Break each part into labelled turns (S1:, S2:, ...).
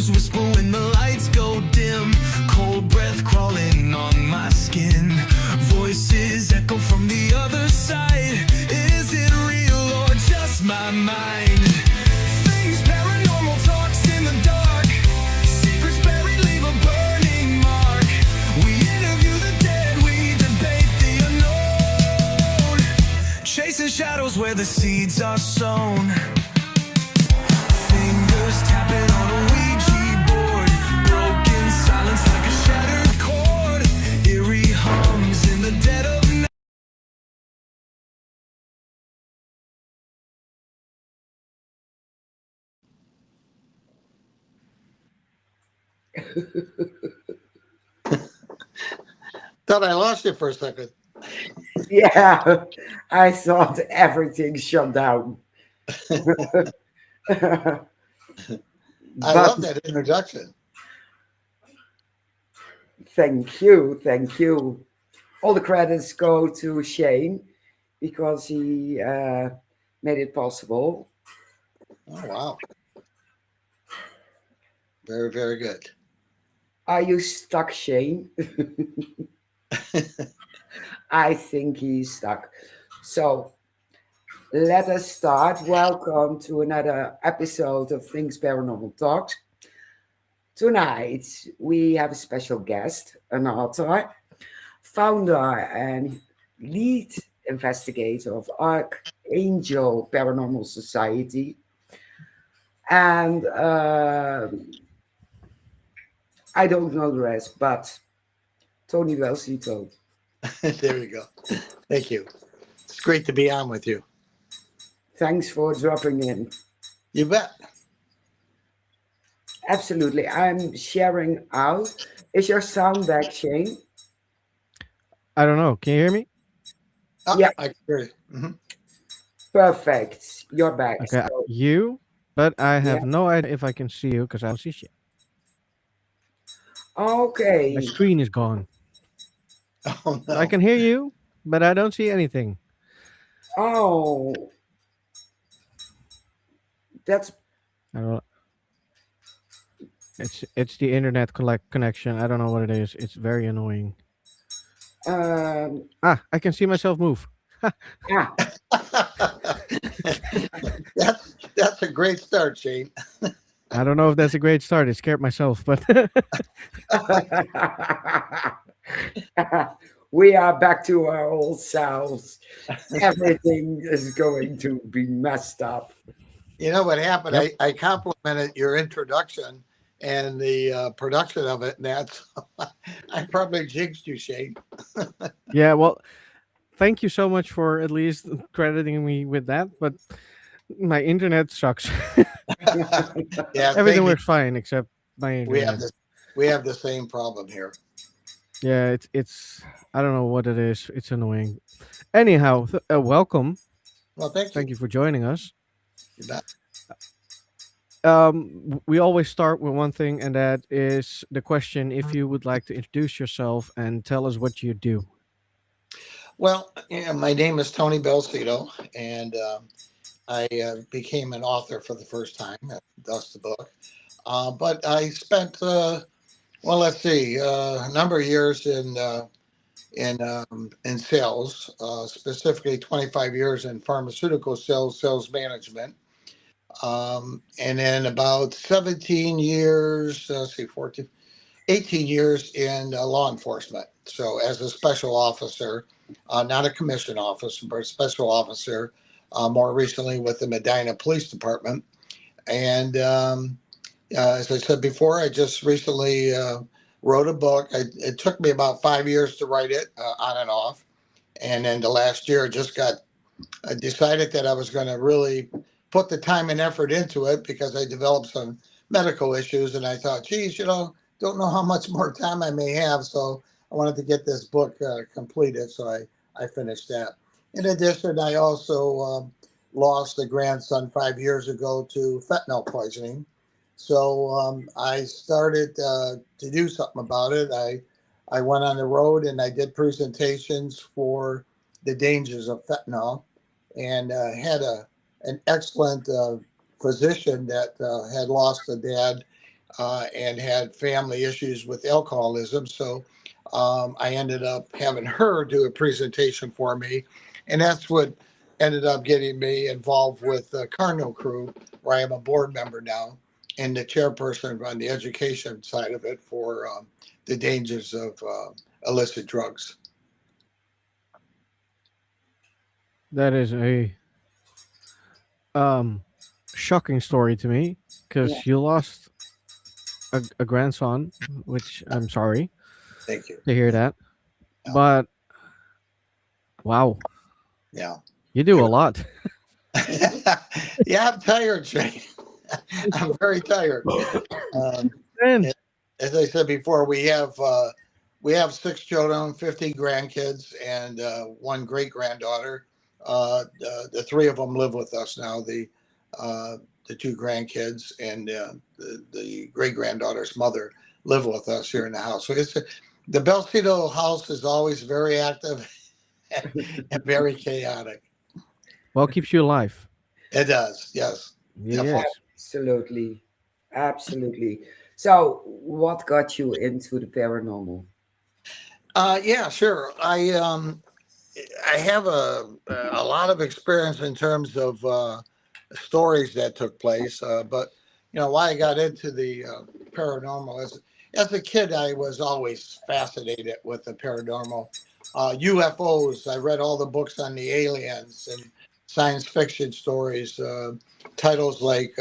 S1: shadows whisper when the lights go dim. Cold breath crawling on my skin. Voices echo from the other side. Is it real or just my mind? Things paranormal talks in the dark. Secrets buried leave a burning mark. We interview the dead, we debate the unknown. Chasing shadows where the seeds are sown. Fingers tapping on a Ouija board. Broken silence like a shattered chord. Eerie hums in the dead of night.
S2: Thought I lost you for a second.
S3: Yeah, I thought everything shut down.
S2: I
S3: But
S2: love that introduction.
S3: thank you, thank you. All the credits go to Shane because he made it possible.
S2: Oh, wow. Very, very good.
S3: Are you stuck, Shane? I think he's stuck. So let us start. Welcome to another episode of Things Paranormal Talks. Tonight we have a special guest, an author, founder, and lead investigator of Archangel Paranormal Society. And I don't know the rest, but Tony Belsito.
S2: There you go. Thank you. It's great to be on with you.
S3: Thanks for dropping in.
S2: You bet.
S3: Absolutely. I'm sharing out. Is your sound back, Shane?
S4: I don't know. Can you hear me?
S2: Oh,
S3: Yeah.
S2: I can hear you. Mhm.
S3: Perfect. You're back.
S4: Okay,
S3: So,
S4: you, but I have
S3: yeah.
S4: no idea if I can see you because I don't see shit.
S3: Okay.
S4: My screen is gone.
S2: Oh, no.
S4: I can hear you, but I don't see anything.
S3: Oh, that's
S4: I don't. It's the internet connection. I don't know what it is. It's very annoying.
S3: um
S4: I can see myself move.
S3: ah
S2: that's a great start, Shane.
S4: I don't know if that's a great start. It scared myself, but
S3: we are back to our old selves. Everything is going to be messed up.
S2: You know what happened?
S4: Yep.
S2: I complimented your introduction and the production of it, and that's I probably jinxed you, Shane.
S4: yeah. Well, thank you so much for at least crediting me with that. But my internet sucks.
S2: Yeah,
S4: Everything
S2: thank you.
S4: works fine except my
S2: We
S4: internet.
S2: have this. We have the same problem here.
S4: Yeah, it's I don't know what it is. It's annoying. Anyhow, welcome.
S2: Well, thank you.
S4: Thank you for joining us.
S2: You bet.
S4: We always start with one thing, and that is the question: if you would like to introduce yourself and tell us what you do.
S2: Well, yeah, my name is Tony Belsito, and I became an author for the first time. Thus the book. But I spent, well, let's see, a number of years in sales, specifically 25 years in pharmaceutical sales, sales management. And then about 17 years, let's see, 14, 18 years in law enforcement. So as a special officer, not a commissioned officer, but a special officer, more recently with the Medina Police Department. And as I said before, I just recently wrote a book. It took me about 5 years to write it, on and off. And then the last year, I decided that I was going to really put the time and effort into it because I developed some medical issues. And I thought, geez, don't know how much more time I may have. So I wanted to get this book completed. So I finished that. In addition, I also lost a grandson 5 years ago to fentanyl poisoning. So I started to do something about it. I went on the road and I did presentations for the dangers of fentanyl, and had an excellent physician that had lost a dad and had family issues with alcoholism. So I ended up having her do a presentation for me. And that's what ended up getting me involved with the Cardinal Crew, where I am a board member now and the chairperson on the education side of it for the dangers of illicit drugs.
S4: That is a um shocking story to me
S3: Yeah.
S4: because you lost a grandson, which I'm sorry
S2: Thank you.
S4: to hear that.
S2: Yeah.
S4: But wow,
S2: Yeah.
S4: you do a lot.
S2: Yeah, I'm tired, Shane. I'm very tired. Um,
S4: Man,
S2: as I said before, we have 6 children, 50 grandkids, and one great granddaughter. The three of them live with us now. The two grandkids and the great granddaughter's mother live with us here in the house. So the Belsito house is always very active and very chaotic.
S4: well, keeps you alive.
S2: It does, yes, definitely.
S4: Yes.
S3: Absolutely. Absolutely. So, what got you into the paranormal?
S2: Yeah, sure. I have a lot of experience in terms of stories that took place, but why I got into the paranormal as a kid, I was always fascinated with the paranormal, UFOs. I read all the books on the aliens and science fiction stories, titles like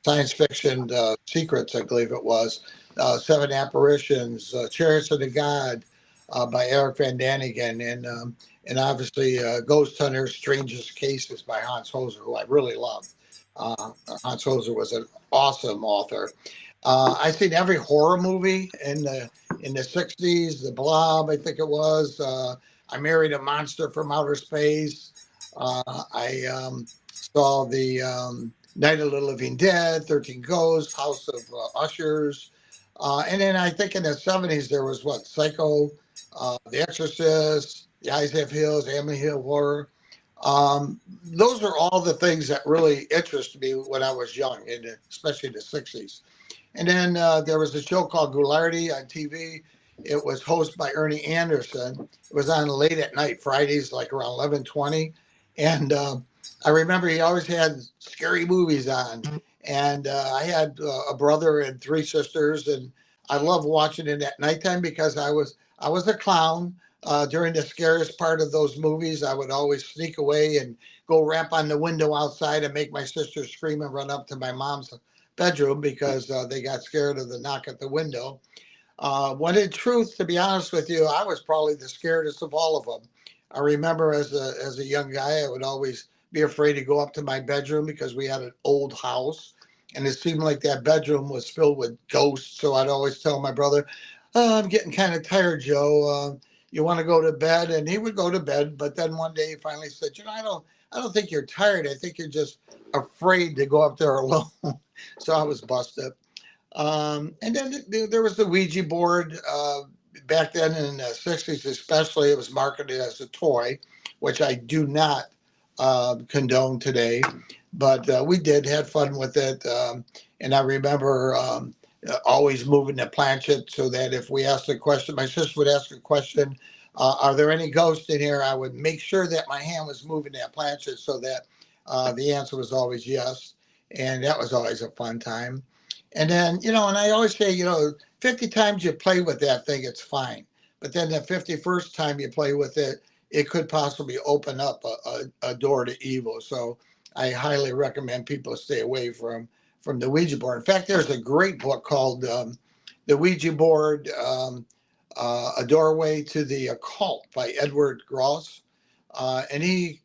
S2: science fiction secrets, I believe it was, Seven Apparitions, Chariots of the God by Eric Van Daniken, and obviously Ghost Hunters, Strangest Cases by Hans Hoser, who I really love. Hans Hoser was an awesome author. I've seen every horror movie in the '60s. The Blob, I think it was. I Married a Monster from Outer Space. I saw the Night of the Living Dead, 13 Ghosts, House of Ushers. And then I think in the '70s there was what Psycho, The Exorcist, The Eyes Have Hills, Amityville Horror. Those are all the things that really interested me when I was young, especially in the '60s. And then there was a show called Goulardi on TV. It was hosted by Ernie Anderson. It was on late at night, Fridays, like around 11:20. And I remember he always had scary movies on. And I had a brother and 3 sisters, and I loved watching it at nighttime because I was a clown. During the scariest part of those movies, I would always sneak away and go rap on the window outside and make my sisters scream and run up to my mom's bedroom because they got scared of the knock at the window. When in truth, to be honest with you, I was probably the scaredest of all of them. I remember as a young guy, I would always be afraid to go up to my bedroom because we had an old house, and it seemed like that bedroom was filled with ghosts. So I'd always tell my brother, "Oh, I'm getting kind of tired, Joe. You want to go to bed?" And he would go to bed. But then one day he finally said, I don't think you're tired. I think you're just afraid to go up there alone." So I was busted. And then there was the Ouija board. Back then in the '60s, especially, it was marketed as a toy, which I do not condone today. But we did had fun with it, and I remember always moving the planchette so that if we asked a question, my sister would ask a question. Are there any ghosts in here? I would make sure that my hand was moving that planchette so that the answer was always yes, and that was always a fun time. And then, and I always say, 50 times you play with that thing, it's fine. But then the 51st time you play with it, it could possibly open up a door to evil. So I highly recommend people stay away from the Ouija board. In fact, there's a great book called The Ouija Board, A Doorway to the Occult by Edward Gross. And he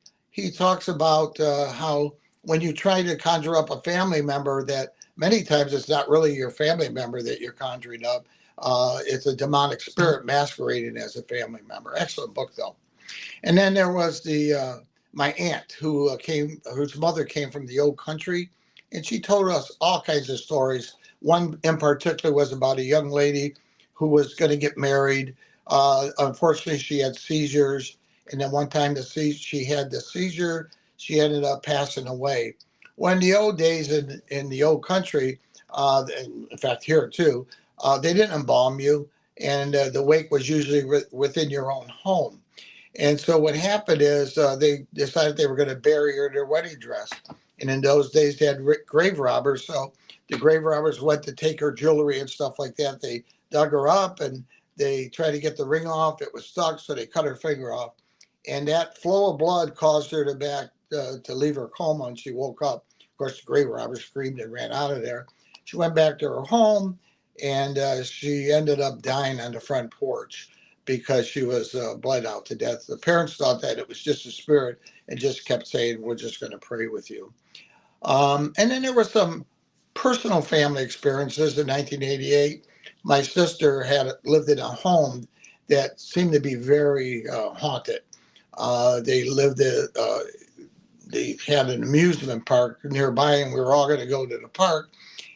S2: talks about how when you try to conjure up a family member, that many times it's not really your family member that you're conjuring up. It's a demonic spirit masquerading as a family member. Excellent book, though. And then there was the my aunt whose mother came from the old country, and she told us all kinds of stories. One in particular was about a young lady who was going to get married. Unfortunately, she had seizures, and then one time she had the seizure, she ended up passing away. Well, in the old days in the old country, in fact, here too, they didn't embalm you, and the wake was usually within your own home. And so what happened is they decided they were going to bury her in her wedding dress. And in those days, they had grave robbers. So the grave robbers went to take her jewelry and stuff like that. They dug her up and they tried to get the ring off. It was stuck, so they cut her finger off. And that flow of blood caused her to leave her coma, and she woke up. Of course, the grave robbers screamed and ran out of there. She went back to her home, and she ended up dying on the front porch because she was bled out to death. The parents thought that it was just a spirit and just kept saying, "We're just going to pray with you." And then there were some personal family experiences in 1988. My sister had lived in a home that seemed to be very haunted. They lived they had an amusement park nearby, and we were all going to go to the park.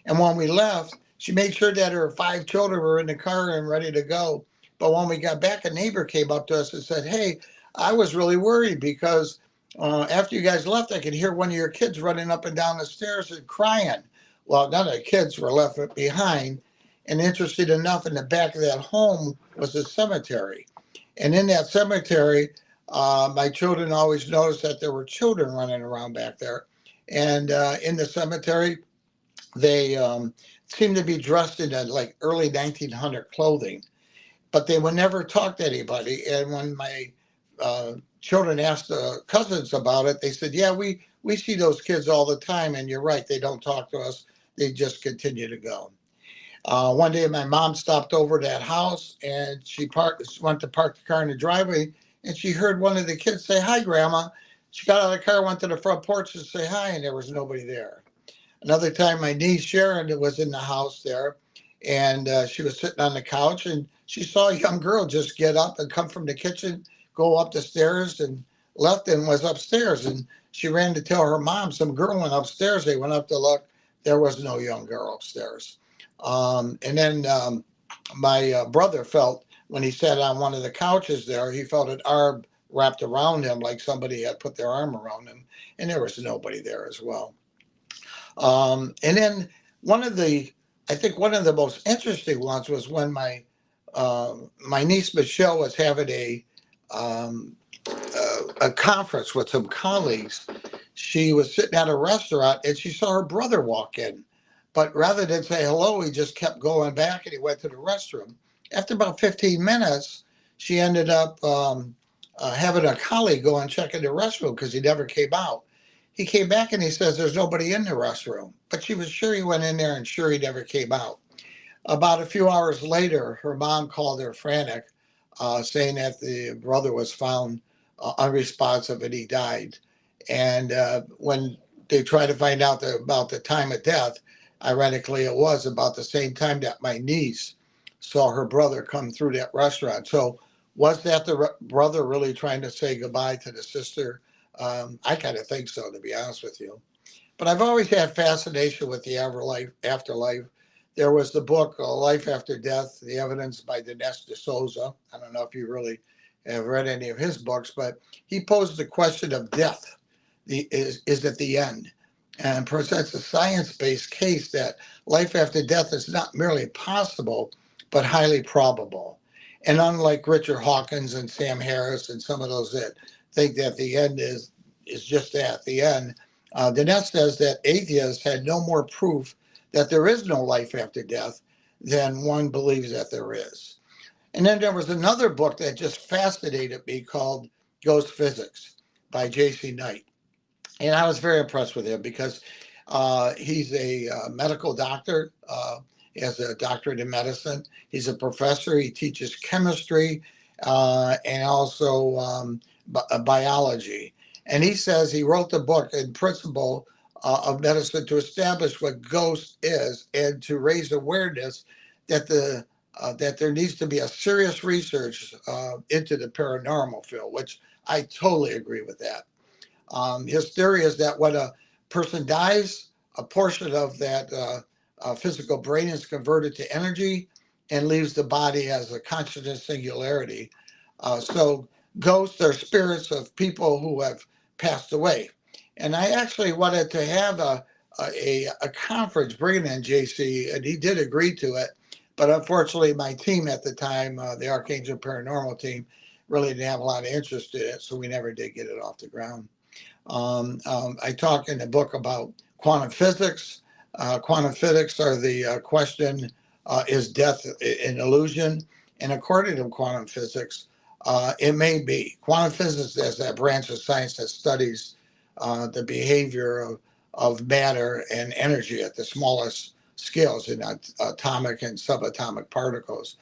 S2: And when we left, she made sure that her 5 children were in the car and ready to go. But when we got back, a neighbor came up to us and said, "Hey, I was really worried because after you guys left, I could hear one of your kids running up and down the stairs and crying." Well, none of the kids were left behind. And interesting enough, in the back of that home was a cemetery. And in that cemetery, my children always noticed that there were children running around back there. And in the cemetery, they seemed to be dressed in like early 1900 clothing, but they would never talk to anybody. And when my children asked the cousins about it, they said, "Yeah, we see those kids all the time, and you're right, they don't talk to us. They just continue to go." One day, my mom stopped over to that house, and she went to park the car in the driveway, and she heard one of the kids say, "Hi, Grandma." She got out of the car, went to the front porch to say hi, and there was nobody there. Another time, my niece Sharon was in the house there, and she was sitting on the couch, and she saw a young girl just get up and come from the kitchen, go up the stairs, and left and was upstairs. And she ran to tell her mom some girl went upstairs. They went up to look. There was no young girl upstairs. And then my brother felt when he sat on one of the couches there, he felt an arm wrapped around him like somebody had put their arm around him, and there was nobody there as well. And then one of the, I think one of the most interesting ones was when my niece Michelle was having a conference with some colleagues. She was sitting at a restaurant and she saw her brother walk in, but rather than say hello, he just kept going back and he went to the restroom. After about 15 minutes, she ended up having a colleague go and check in the restroom because he never came out. He came back and he says there's nobody in the restroom, but she was sure he went in there and sure he never came out. About a few hours later, her mom called her frantic, saying that the brother was found unresponsive and he died. And when they tried to find out about the time of death, ironically, it was about the same time that my niece saw her brother come through that restaurant. So was that the brother really trying to say goodbye to the sister? I kind of think so, to be honest with you. But I've always had fascination with the afterlife. There was the book Life After Death, The Evidence by Dinesh D'Souza. I don't know if you really have read any of his books, but he posed the question of death is at the end and presents a science-based case that life after death is not merely possible, but highly probable. And unlike Richard Hawkins and Sam Harris and some of those that think that the end is just that, the end, Dinesh says that atheists had no more proof that there is no life after death than one believes that there is. And then there was another book that just fascinated me called Ghost Physics by J.C. Knight. And I was very impressed with him because he's a medical doctor. He has a doctorate in medicine. He's a professor. He teaches chemistry and also biology. And he says he wrote the book in principle of medicine to establish what ghost is and to raise awareness that that there needs to be a serious research into the paranormal field, which I totally agree with that. His theory is that when a person dies, a portion of that physical brain is converted to energy and leaves the body as a consciousness singularity. So ghosts are spirits of people who have passed away. And I actually wanted to have a conference bringing in JC, and he did agree to it. But unfortunately, my team at the time, the Archangel Paranormal team, really didn't have a lot of interest in it, so we never did get it off the ground. I talk in the book about quantum physics. Quantum physics are the question, is death an illusion? And according to quantum physics, it may be. Quantum physics is that branch of science that studies the behavior of matter and energy at the smallest scales in atomic and subatomic particles.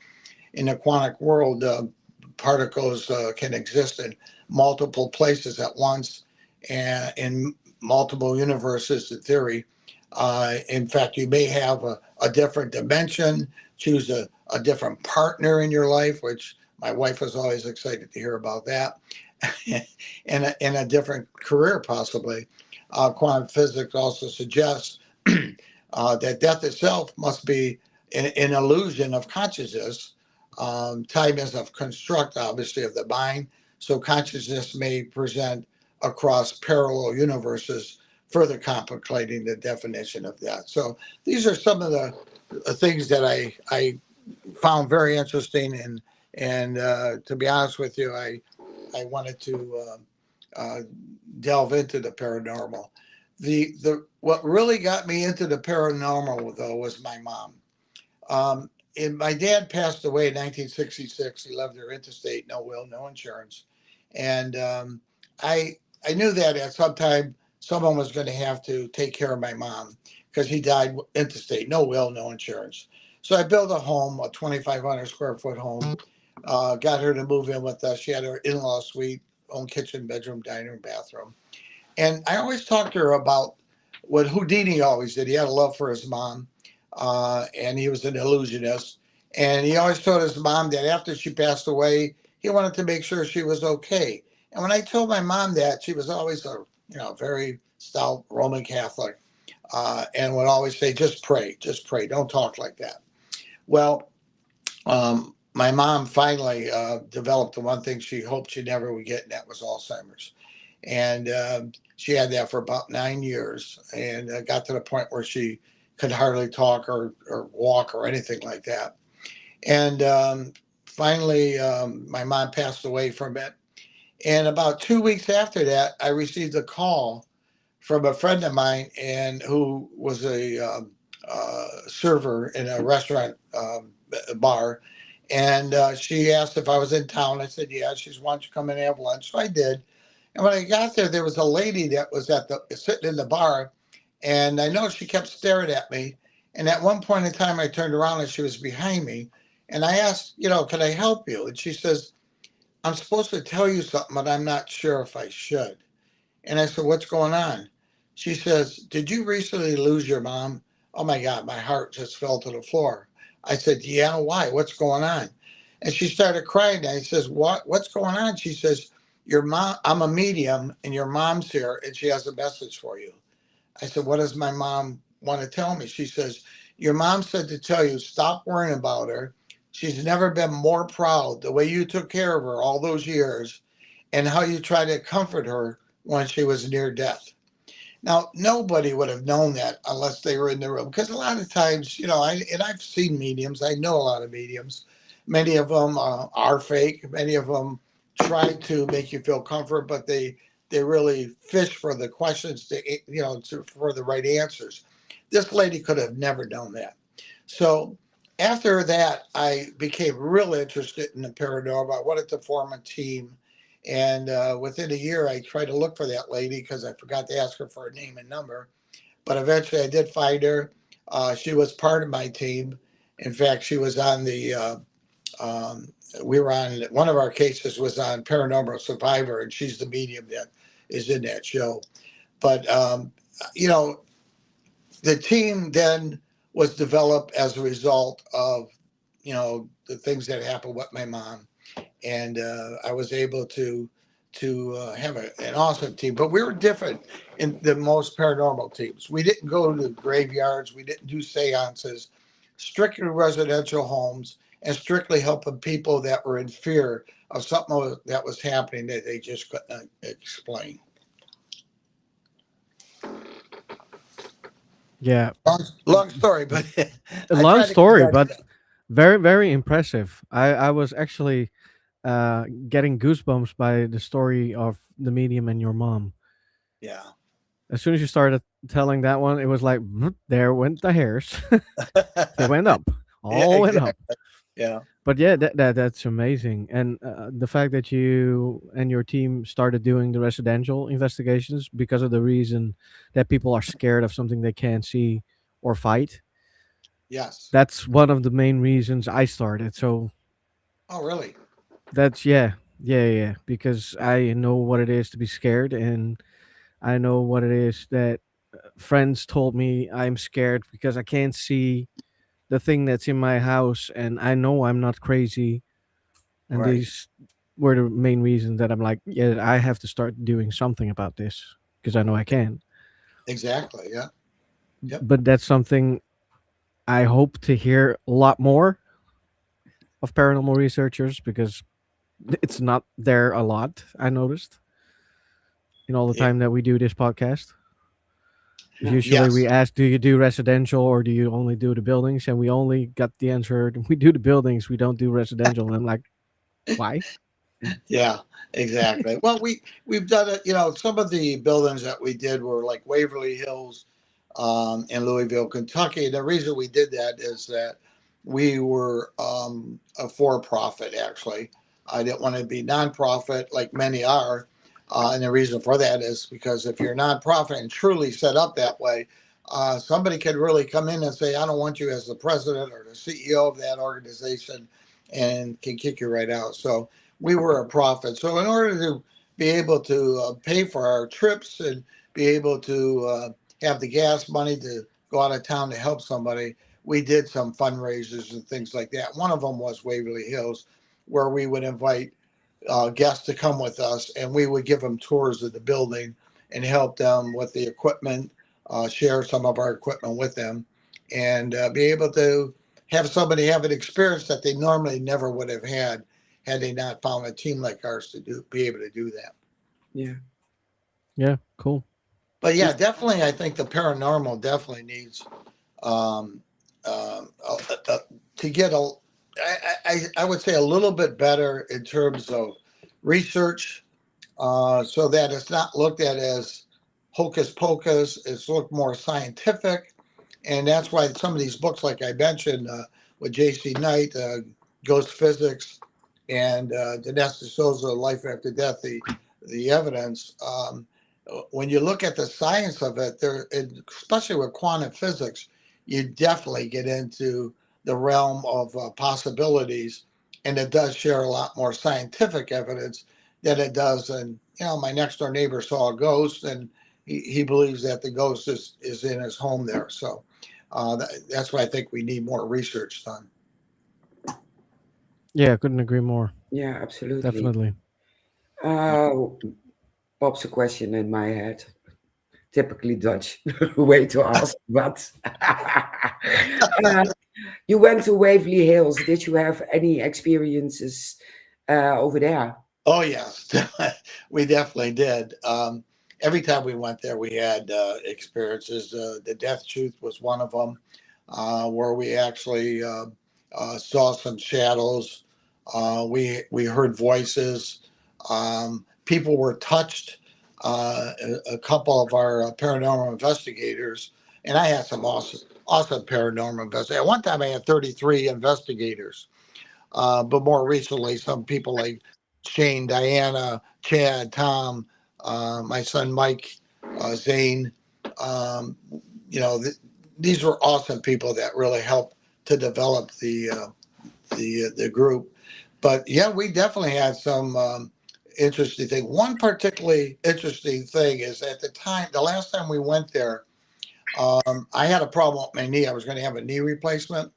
S2: In the quantum world, particles can exist in multiple places at once and in multiple universes in theory. In fact, you may have a different dimension, choose a different partner in your life, which my wife was always excited to hear about that, and a different career possibly. Quantum physics also suggests that death itself must be an illusion of consciousness. Time is a construct, obviously, of the mind, so consciousness may present across parallel universes, further complicating the definition of death. So these are some of the things that I found very interesting, and to be honest with you, I wanted to delve into the paranormal. The what really got me into the paranormal though was my mom. And my dad passed away in 1966. He left there interstate, no will, no insurance, and I knew that at some time someone was going to have to take care of my mom because he died interstate, no will, no insurance. So I built a home, a 2,500 square foot home. Got her to move in with us. She had her in-law suite, own kitchen, bedroom, dining room, bathroom. And I always talked to her about what Houdini always did. He had a love for his mom, and he was an illusionist. And he always told his mom that after she passed away, he wanted to make sure she was okay. And when I told my mom that, she was always a very stout Roman Catholic, and would always say, just pray, don't talk like that. Well, my mom finally developed the one thing she hoped she never would get, and that was Alzheimer's. And she had that for about 9 years, and got to the point where she could hardly talk or walk or anything like that. And finally, my mom passed away from it. And about 2 weeks after that, I received a call from a friend of mine, and who was a server in a restaurant bar. And she asked if I was in town. I said, yeah. She said, why don't you come and have lunch? So I did. And when I got there was a lady that was sitting in the bar, and I noticed she kept staring at me. And at one point in time, I turned around and she was behind me. And I asked, can I help you? And she says, I'm supposed to tell you something, but I'm not sure if I should. And I said, what's going on? She says, did you recently lose your mom? Oh my God, my heart just fell to the floor. I said, yeah, why? What's going on? And she started crying. I says, what's going on? She says, your mom, I'm a medium and your mom's here and she has a message for you. I said, what does my mom want to tell me? She says, your mom said to tell you, stop worrying about her. She's never been more proud the way you took care of her all those years and how you tried to comfort her when she was near death. Now, nobody would have known that unless they were in the room. Because a lot of times, I've seen mediums. I know a lot of mediums. Many of them are fake. Many of them try to make you feel comfort, but they really fish for the questions for the right answers. This lady could have never done that. So after that, I became real interested in the paranormal. I wanted to form a team. And within a year, I tried to look for that lady because I forgot to ask her for her name and number. But eventually, I did find her. She was part of my team. In fact, she was on we were on, one of our cases was on Paranormal Survivor, and she's the medium that is in that show. But, the team then was developed as a result of, the things that happened with my mom. And I was able to have an awesome team. But we were different in the most paranormal teams. We didn't go to graveyards. We didn't do seances. Strictly residential homes and strictly helping people that were in fear of something that was happening that they just couldn't explain.
S4: Yeah,
S2: Long story, but
S4: a
S2: I
S4: long
S2: try to
S4: story,
S2: condense
S4: but
S2: that.
S4: very very impressive. I was actually getting goosebumps by the story of the medium and your mom.
S2: Yeah.
S4: As soon as you started telling that one, it was like there went the hairs. They went up,
S2: Yeah,
S4: all went up.
S2: exactly. Yeah.
S4: But yeah, that's amazing, and the fact that you and your team started doing the residential investigations because of the reason that people are scared of something they can't see or fight.
S2: Yes.
S4: That's one of the main reasons I started. So
S2: Oh, really?
S4: that's yeah, because I know what it is to be scared, and I know what it is that friends told me I'm scared because I can't see the thing that's in my house, and I know I'm not crazy. And
S2: Right.
S4: these were the main reasons that I'm like, yeah, I have to start doing something about this because I know I can.
S2: Exactly. Yeah. Yep.
S4: But that's something I hope to hear a lot more of paranormal researchers because it's not there a lot. I noticed in all the
S2: Yeah.
S4: time that we do this podcast.
S3: Yeah.
S4: Usually we
S2: Yes.
S4: ask, do you do residential or do you only do the buildings? And we only got the answer, we do the buildings, we don't do residential. And I'm like, why?
S2: Yeah, exactly. Well, we've done it. Some of the buildings that we did were like Waverly Hills, in Louisville, Kentucky. The reason we did that is that we were a for-profit. Actually, I didn't want to be nonprofit like many are, and the reason for that is because if you're nonprofit and truly set up that way, somebody could really come in and say, "I don't want you as the president or the CEO of that organization," and can kick you right out. So we were a profit. So in order to be able to pay for our trips and be able to have the gas money to go out of town to help somebody, we did some fundraisers and things like that. One of them was Waverly Hills, where we would invite guests to come with us and we would give them tours of the building and help them with the equipment, share some of our equipment with them, and be able to have somebody have an experience that they normally never would have had they not found a team like ours to be able to do that.
S3: Yeah.
S4: Yeah, cool.
S2: But yeah, definitely, I think the paranormal definitely needs um, to get I would say a little bit better in terms of research, so that it's not looked at as hocus pocus. It's looked more scientific, and that's why some of these books, like I mentioned, with J.C. Knight, Ghost Physics, and Dinesh D'Souza, Life After Death, the evidence. When you look at the science of it, especially with quantum physics, you definitely get into the realm of possibilities, and it does share a lot more scientific evidence than it does. And my next door neighbor saw a ghost, and he believes that the ghost is in his home there. So that's why I think we need more research done.
S4: Yeah, I couldn't agree more.
S3: Yeah, absolutely.
S4: Definitely.
S3: Uh, Pops a question in my head. Typically Dutch way to ask, but you went to Waverly Hills. Did you have any experiences over there?
S2: Oh yes, we definitely did. Every time we went there, we had experiences. The Death Truth was one of them, where we actually saw some shadows. We heard voices. People were touched. A couple of our paranormal investigators, and I had some awesome paranormal investigators. At one time, I had 33 investigators, but more recently, some people like Shane, Diana, Chad, Tom, my son Mike, Zane. Um, these were awesome people that really helped to develop the group. But yeah, we definitely had some interesting thing. One particularly interesting thing is at the last time we went there, I had a problem with my knee. I was going to have a knee replacement,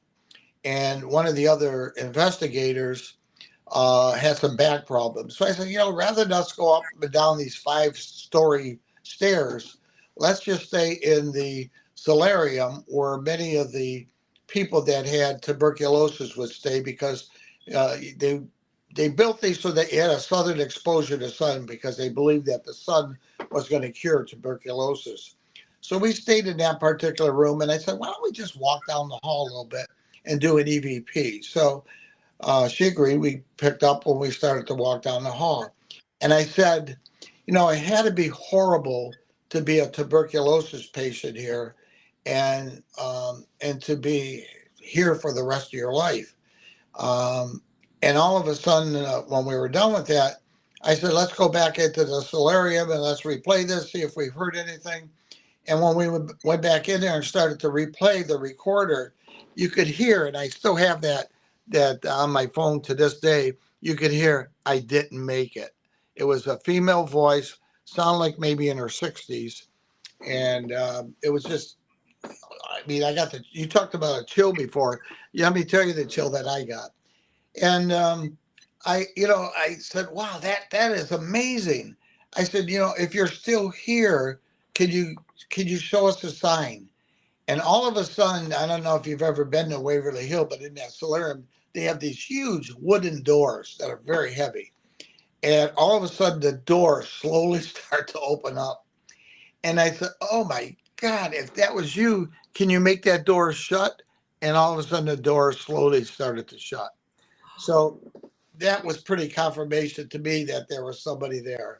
S2: and one of the other investigators had some back problems. So I said, rather than us go up and down these 5-story stairs, let's just stay in the solarium where many of the people that had tuberculosis would stay, because they built these so that you had a southern exposure to sun, because they believed that the sun was going to cure tuberculosis. So we stayed in that particular room, and I said, why don't we just walk down the hall a little bit and do an EVP? So she agreed. We picked up when we started to walk down the hall. And I said, it had to be horrible to be a tuberculosis patient here and to be here for the rest of your life. Um, and all of a sudden, when we were done with that, I said, let's go back into the solarium and let's replay this, see if we've heard anything. And when we went back in there and started to replay the recorder, you could hear, and I still have that on my phone to this day. You could hear, I didn't make it. It was a female voice, sound like maybe in her 60s, and it was just. I mean, you talked about a chill before. Let me tell you the chill that I got. And I said, wow, that is amazing. I said, if you're still here, could you show us a sign? And all of a sudden, I don't know if you've ever been to Waverly Hill, but in that solarium, they have these huge wooden doors that are very heavy. And all of a sudden, the doors slowly start to open up. And I said, oh my God, if that was you, can you make that door shut? And all of a sudden, the door slowly started to shut. So that was pretty confirmation to me that there was somebody there.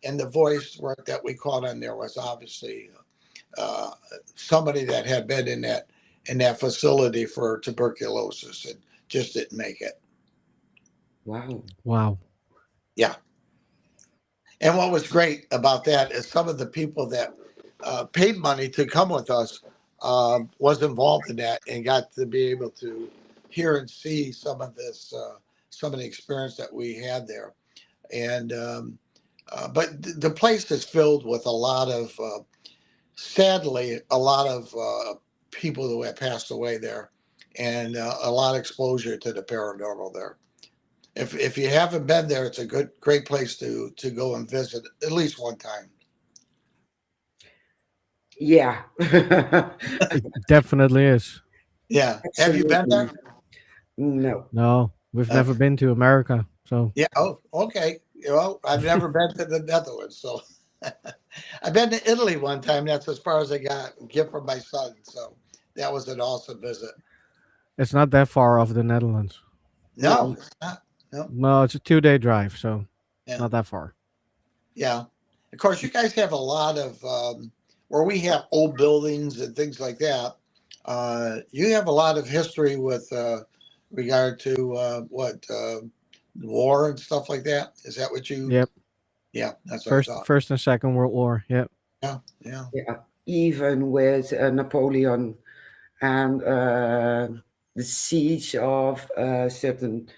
S2: And the voice work that we caught on there was obviously uh, somebody that had been in that facility for tuberculosis and just didn't make it.
S3: Wow.
S4: Wow.
S2: Yeah. And what was great about that is some of the people that paid money to come with us was involved in that and got to be able to hear and see some of this, some of the experience that we had there. And but the place is filled with a lot of, sadly, a lot of people who have passed away there, and a lot of exposure to the paranormal there. If you haven't been there, it's a great place to go and visit at least one time.
S3: Yeah.
S4: It definitely is.
S2: Yeah. Have you been
S3: Absolutely.
S2: there?
S3: No.
S4: No, we've
S2: Uh,
S4: never been to America. So
S2: yeah. Oh, okay. Well, I've never been to the Netherlands, so I've been to Italy one time. That's as far as I got. A gift from my son, so that was an awesome visit.
S4: it's not that far off the Netherlands.
S2: No,
S3: No.
S2: it's not. No.
S4: No, it's a 2-day drive, so it's
S2: Yeah.
S4: not that far.
S2: Yeah. Of course, you guys have a lot of where we have old buildings and things like that. You have a lot of history with regard to what war and stuff like that. Is that what you?
S4: Yep.
S2: Yeah, that's what I
S4: First
S2: thought.
S4: first and second World War. Yep.
S2: Yeah, yeah.
S3: Yeah. Even with Napoleon and the siege of certain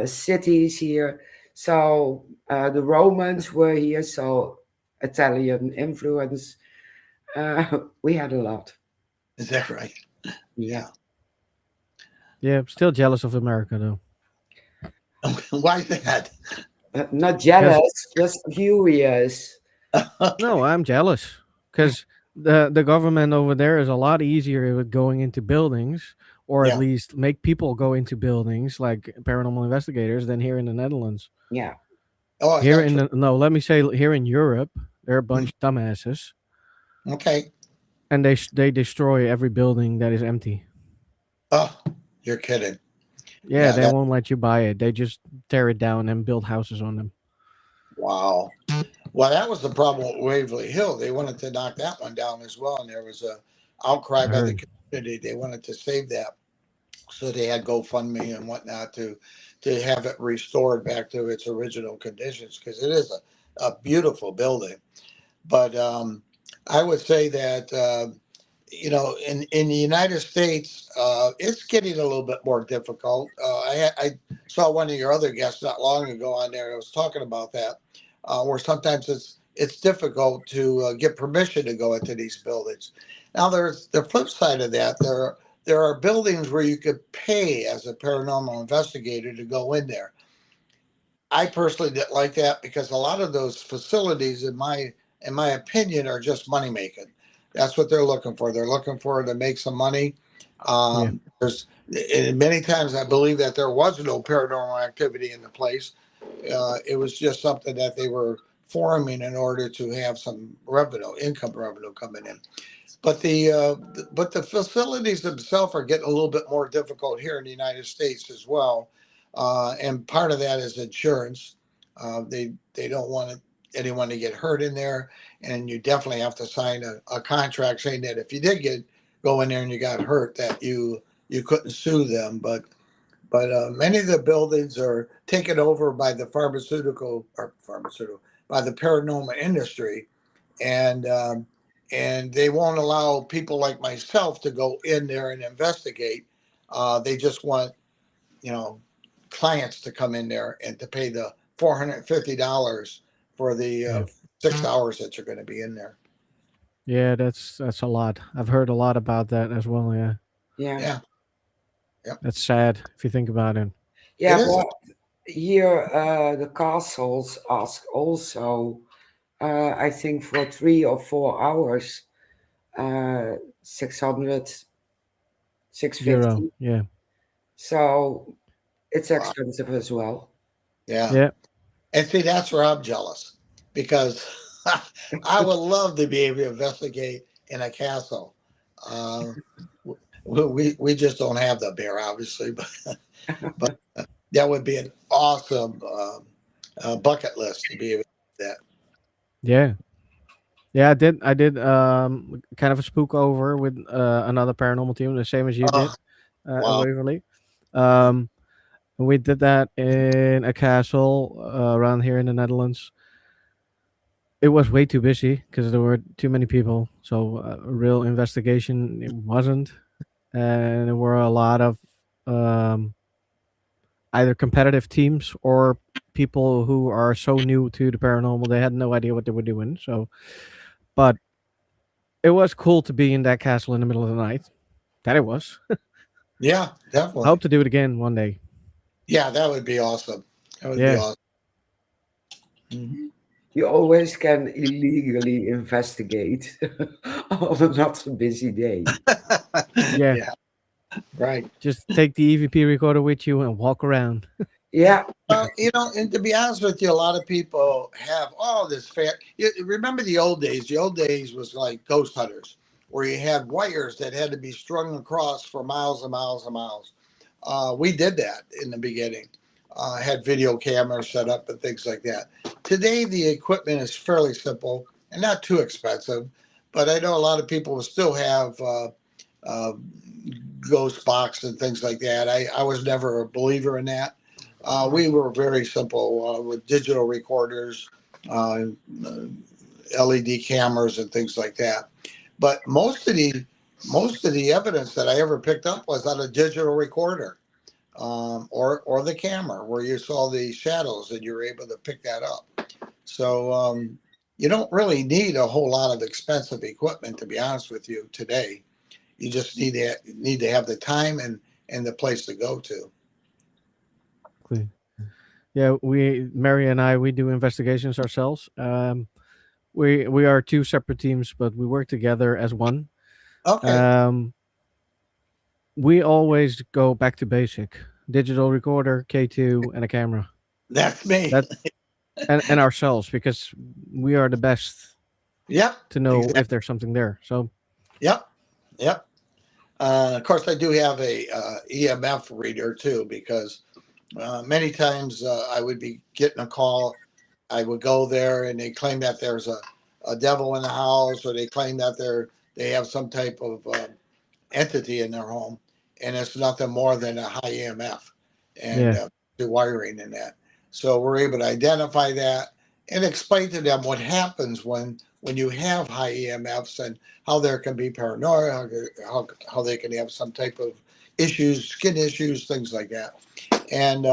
S3: cities here. So the Romans were here, so Italian influence. We had a lot.
S2: Is that right?
S3: Yeah.
S4: Yeah. Still jealous of America though.
S2: Why is that?
S3: Not
S4: Because
S3: jealous, just curious.
S4: no,
S2: Okay.
S4: I'm jealous because the government over there is a lot easier with going into buildings, or at
S2: Yeah.
S4: least make people go into buildings like paranormal investigators, than here in the Netherlands.
S3: Yeah.
S2: Oh, is
S4: Here
S2: that
S4: in
S2: true?
S4: no, let me say here in Europe, they're a
S2: Mhm.
S4: bunch of dumbasses,
S2: Okay.
S4: and they destroy every building that is empty.
S2: Oh, you're kidding.
S4: Yeah,
S2: Yeah.
S4: they won't let you buy it. They just tear it down and build houses on them.
S2: Wow. Well, that was the problem with Waverly Hill. They wanted to knock that one down as well, and there was a outcry
S4: I
S2: by the
S4: heard.
S2: community. They wanted to save that, so they had GoFundMe and whatnot to have it restored back to its original conditions because it is a beautiful building. But I would say that in the United States, it's getting a little bit more difficult. I saw one of your other guests not long ago on there. I was talking about that, where sometimes it's difficult to get permission to go into these buildings. Now, there's the flip side of that. There are buildings where you could pay as a paranormal investigator to go in there. I personally didn't like that because a lot of those facilities, in my opinion, are just money making. That's what they're looking for. They're looking for to make some money.
S4: Yeah.
S2: There's and many times I believe that there was no paranormal activity in the place. It was just something that they were forming in order to have some income revenue coming in. But the facilities themselves are getting a little bit more difficult here in the United States as well, and part of that is insurance. They don't want anyone to get hurt in there, and you definitely have to sign a contract saying that if you did go in there and you got hurt, that you couldn't sue them. But many of the buildings are taken over by the pharmaceutical by the paranormal industry, and and they won't allow people like myself to go in there and investigate. They just want you know clients to come in there and to pay the $450 for the
S4: Yeah.
S2: 6 hours that you're going to be in there.
S4: Yeah, that's a lot. I've heard a lot about that as well. Yeah,
S3: Yeah.
S2: Yeah, yep,
S4: that's sad if you think about it.
S2: it
S3: Yeah,
S2: is.
S3: but here the castles ask also, I think for 3 or 4 hours, 600,
S4: Euro.
S3: 650.
S4: Yeah,
S3: So it's
S2: Wow.
S3: expensive as well.
S2: Yeah,
S4: yeah,
S2: and see that's where I'm jealous because I would love to be able to investigate in a castle. Uh, we just don't have the bear, obviously, but that would be an awesome bucket list to be able to do that.
S4: yeah, yeah. I did kind of a spook over with another paranormal team, the same as you
S2: Oh,
S4: did at
S2: wow.
S4: Waverly. Um, we did that in a castle around here in the Netherlands. It was way too busy because there were too many people. So a real investigation it wasn't, and there were a lot of um, either competitive teams or people who are so new to the paranormal they had no idea what they were doing. So, but it was cool to be in that castle in the middle of the night. That it was.
S2: Yeah,
S4: I hope
S2: definitely.
S4: to do it again one day.
S2: Yeah, that would be awesome. That would be
S4: Yeah,
S2: awesome. Mhm.
S3: You always can illegally investigate on a not so busy day.
S4: yeah.
S2: Yeah, right.
S4: Just take the EVP recorder with you and walk around.
S3: Yeah,
S2: Well, and to be honest with you, a lot of people have all this fair. You remember the old days? The old days was like ghost hunters, where you had wires that had to be strung across for miles and miles and miles. We did that in the beginning. Had video cameras set up and things like that. Today, the equipment is fairly simple and not too expensive, but I know a lot of people will still have uh, ghost box and things like that. I was never a believer in that. We were very simple with digital recorders, uh, LED cameras, and things like that. But most of the evidence that I ever picked up was on a digital recorder, or the camera where you saw the shadows and you were able to pick that up. So you don't really need a whole lot of expensive equipment, to be honest with you, today. You just need to have the time and the place to go to.
S4: Exactly. Yeah, we Mary and I we do investigations ourselves. We are two separate teams, but we work together as one.
S2: Okay,
S4: Um, we always go back to basic: digital recorder, K2, and a camera.
S2: that's me.
S4: That and ourselves because we are the best
S2: Yep,
S4: to know
S2: exactly.
S4: if there's something there. So
S2: Yep, yep. Of course, I do have a EMF reader too, because many times I would be getting a call. I would go there and they claim that there's a devil in the house, or they claim that they have some type of entity in their home, and it's nothing more than a high EMF and
S4: yeah,
S2: the wiring in that. So we're able to identify that and explain to them what happens when you have high EMFs and how there can be paranoia, how they can have some type of issues, skin issues, things like that, and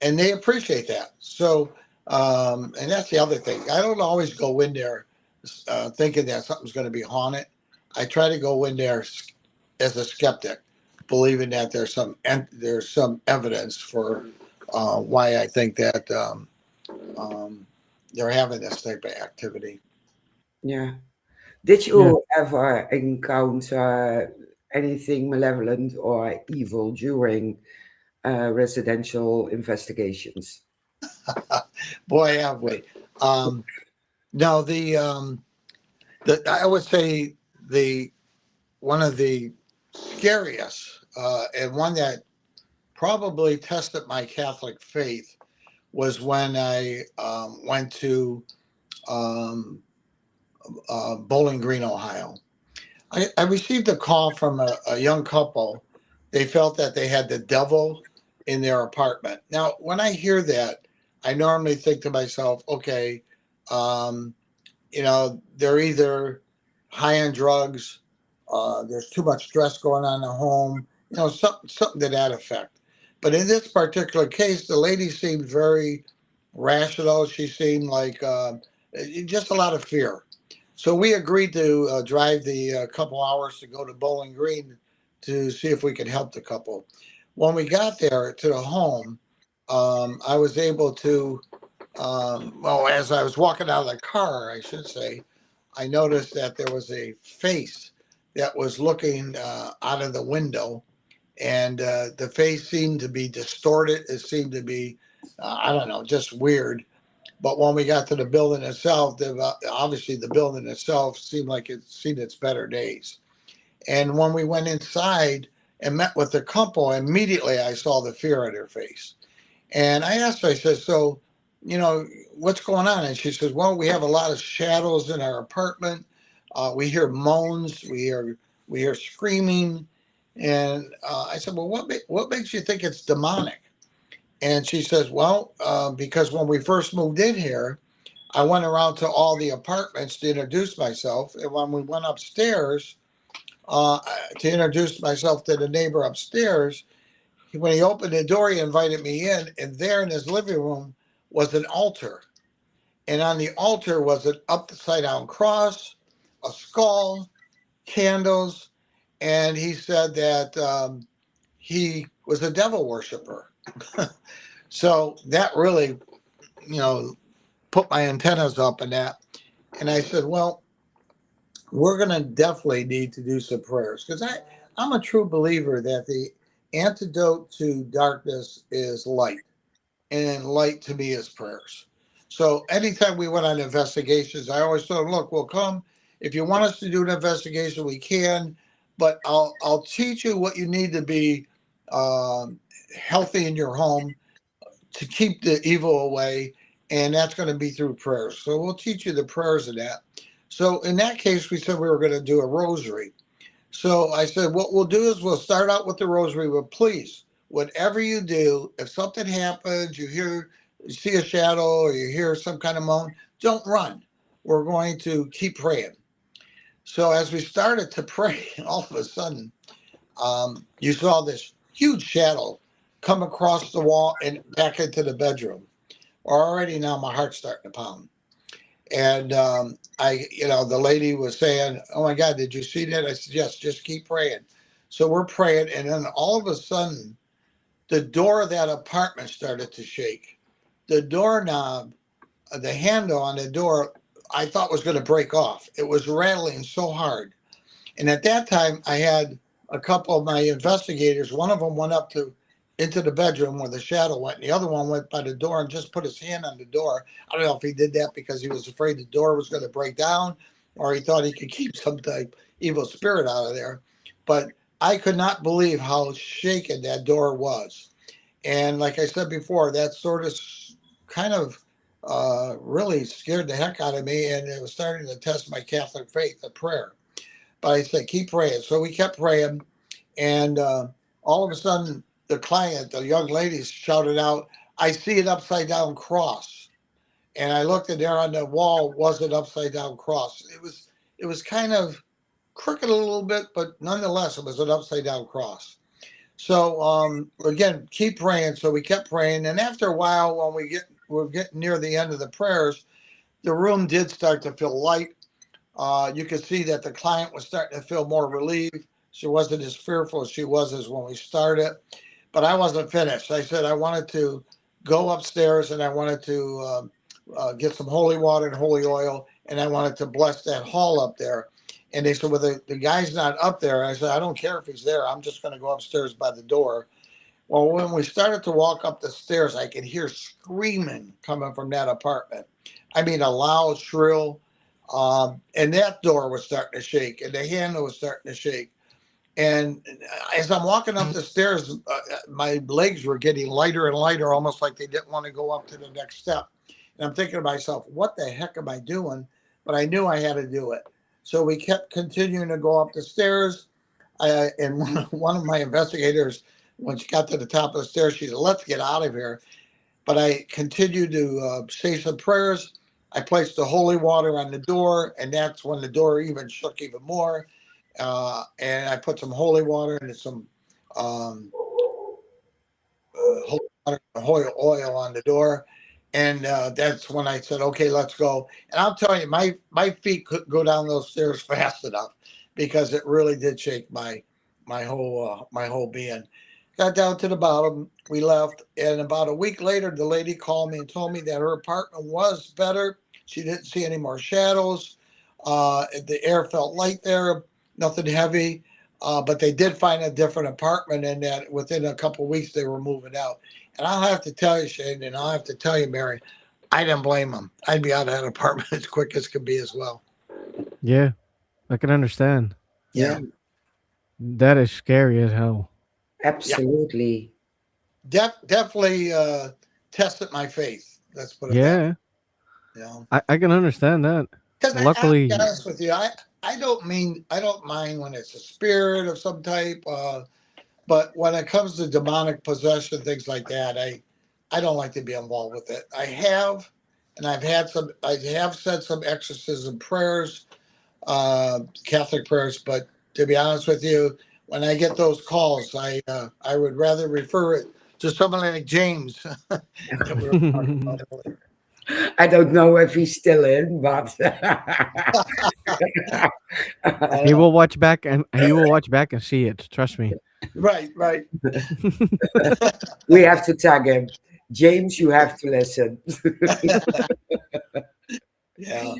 S2: and they appreciate that. So and that's the other thing. I don't always go in there thinking that something's going to be haunted. I try to go in there as a skeptic, believing that there's some evidence for why I think that um, they're having this type of activity.
S3: yeah. Did
S4: yeah.
S3: you ever encounter anything malevolent or evil during residential investigations?
S2: Boy, have we! Um, no, the I would say the one of the scariest and one that probably tested my Catholic faith was when I went to um, Bowling Green, Ohio. I received a call from a young couple. They felt that they had the devil in their apartment. Now, when I hear that, I normally think to myself, okay, um, they're either high on drugs, there's too much stress going on in the home, something to that effect. But in this particular case, the lady seemed very rational. She seemed like just a lot of fear. So we agreed to drive the couple hours to go to Bowling Green to see if we could help the couple. When we got there to the home, I was able to, well, as I was walking out of the car, I should say, I noticed that there was a face that was looking out of the window, and the face seemed to be distorted. It seemed to be, I don't know, just weird. But when we got to the building itself, obviously the building itself seemed like it's seen its better days. And when we went inside and met with the couple, immediately I saw the fear on their face. And I asked her, I said, so, what's going on? And she says, well, we have a lot of shadows in our apartment. We hear moans, we hear screaming. And I said, well, what makes you think it's demonic? And she says, well, because when we first moved in here, I went around to all the apartments to introduce myself. And when we went upstairs uh, to introduce myself to the neighbor upstairs, when he opened the door, he invited me in. And there in his living room was an altar. And on the altar was an upside down cross, a skull, candles. And he said that he was a devil worshiper. So that really, you know, put my antennas up and that. And I said, well, we're going to definitely need to do some prayers because I'm a true believer that the antidote to darkness is light, and light to me is prayers. So anytime we went on investigations, I always told them, look, we'll come. If you want us to do an investigation, we can, but I'll teach you what you need to be um, healthy in your home to keep the evil away, and that's going to be through prayers. So we'll teach you the prayers of that. So in that case, we said we were going to do a rosary. So I said, what we'll do is we'll start out with the rosary, but please, whatever you do, if something happens, you see a shadow or you hear some kind of moan, don't run. We're going to keep praying. So as we started to pray, all of a sudden, you saw this huge shadow come across the wall and back into the bedroom. Already now my heart's starting to pound. And the lady was saying, "Oh my God, did you see that?" I said, "Yes, just keep praying." So we're praying, and then all of a sudden, the door of that apartment started to shake. The doorknob, the handle on the door, I thought was going to break off. It was rattling so hard. And at that time, I had a couple of my investigators. One of them went up to into the bedroom where the shadow went, and the other one went by the door and just put his hand on the door. I don't know if he did that because he was afraid the door was going to break down, or he thought he could keep some type evil spirit out of there. But I could not believe how shaken that door was. And like I said before, that sort of kind of really scared the heck out of me, and it was starting to test my Catholic faith, the prayer. But I said, keep praying. So we kept praying. And all of a sudden, the client, the young lady, shouted out, I see an upside down cross. And I looked, and there on the wall was an upside down cross. It was kind of crooked a little bit, but nonetheless, it was an upside down cross. So again, keep praying. So we kept praying. And after a while, when we're getting near the end of the prayers, the room did start to feel light. You could see that the client was starting to feel more relieved. She wasn't as fearful as she was as when we started, but I wasn't finished. I said I wanted to go upstairs and I wanted to get some holy water and holy oil, and I wanted to bless that hall up there. And they said, well, the guy's not up there. I said, I don't care if he's there. I'm just going to go upstairs by the door. Well, when we started to walk up the stairs, I could hear screaming coming from that apartment. I mean, a loud, shrill. And that door was starting to shake, and the handle was starting to shake. And as I'm walking up the stairs, my legs were getting lighter and lighter, almost like they didn't want to go up to the next step. And I'm thinking to myself, what the heck am I doing? But I knew I had to do it. So we kept continuing to go up the stairs. And one of my investigators, when she got to the top of the stairs, she said, let's get out of here. But I continued to say some prayers. I placed the holy water on the door, and that's when the door even shook even more. And I put some holy water and some um, holy water, holy oil on the door. And that's when I said, "Okay, let's go." And I'll tell you, my feet couldn't go down those stairs fast enough because it really did shake my whole being. Got down to the bottom. We left, and about a week later, the lady called me and told me that her apartment was better. She didn't see any more shadows. The air felt light there, nothing heavy. But they did find a different apartment, and that within a couple of weeks they were moving out. And I'll have to tell you, Shane, and I'll have to tell you, Mary, I didn't blame them. I'd be out of that apartment as quick as could be as well.
S4: Yeah, I can understand.
S3: Yeah,
S2: Yeah,
S4: That is scary as hell.
S2: yeah,
S3: absolutely.
S2: definitely tested my faith. Let's put it that way.
S4: Yeah,
S2: You know,
S4: I can understand that.
S2: because I'll be
S4: Luckily,
S2: honest with you, I don't mind when it's a spirit of some type. But when it comes to demonic possession, things like that, I don't like to be involved with it. I have, and I have said some exorcism prayers, Catholic prayers. But to be honest with you, when I get those calls, I would rather refer it to someone like James that we were talking about earlier.
S3: I don't know if he's still in, but
S2: I
S4: he
S2: know.
S4: will watch back and he will watch back and see it. Trust me.
S2: Right, right.
S3: we have to tag him. James, you have to listen.
S2: Yeah.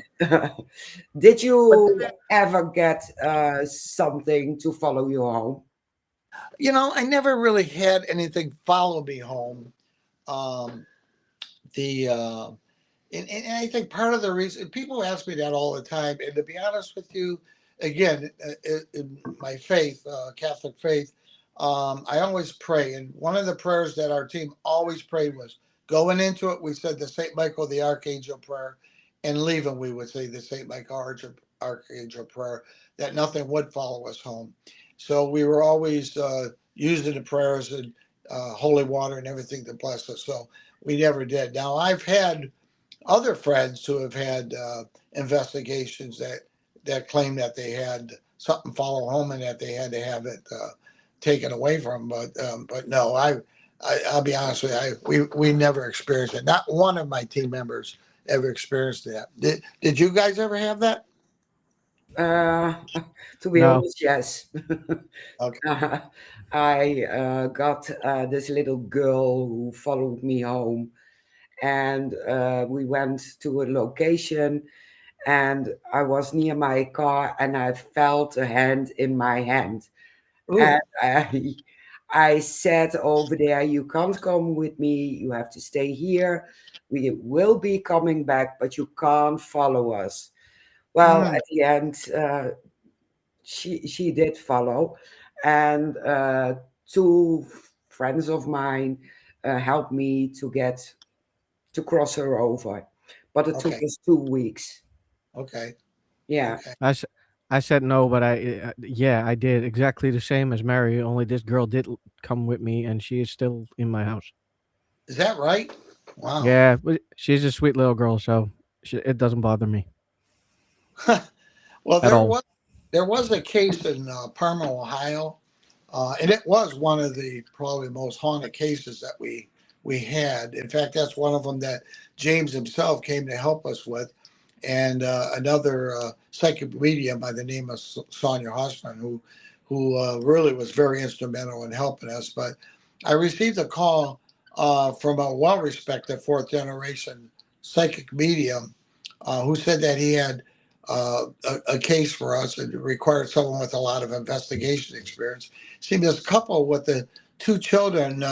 S3: Did
S2: But
S3: you ever get something to follow you home?
S2: I never really had anything follow me home. Um, the and I think part of the reason people ask me that all the time, and to be honest with you, again, in my faith, Catholic faith, I always pray, and one of the prayers that our team always prayed was going into it. We said the Saint Michael the Archangel prayer, and leaving we would say the Saint Michael Archangel prayer that nothing would follow us home. So we were always using the prayers and holy water and everything to bless us. So we never did. Now I've had other friends who have had investigations that claim that they had something follow home and that they had to have it taken away from. But no, I'll be honest with you, we never experienced it. Not one of my team members ever experienced that. Did you guys ever have that?
S3: Uh, to be
S4: No.
S3: honest, yes.
S2: Okay.
S3: I got this little girl who followed me home, and we went to a location, and I was near my car, and I felt a hand in my hand, and
S2: Ooh.
S3: I said over there, "You can't come with me. You have to stay here. We will be coming back, but you can't follow us." Well,
S2: Mm,
S3: at the end, she did follow, and two friends of mine helped me to cross her over, but it took
S2: okay.
S3: us 2 weeks.
S2: Okay.
S3: Yeah.
S2: Okay.
S4: I, s- I said no, but yeah, I did exactly the same as Mary. Only this girl did come with me, and she is still in my house.
S2: Is that right? Wow.
S4: Yeah, but she's a sweet little girl, so it doesn't bother me
S2: Well,
S4: at all.
S2: there was a case in Parma, Ohio, and it was one of the probably most haunted cases that we had. In fact, that's one of them that James himself came to help us with, and another psychic medium by the name of Sonia Hossman, who really was very instrumental in helping us. But I received a call from a well-respected fourth generation psychic medium who said that he had a case for us and required someone with a lot of investigation experience. See, this couple with the two children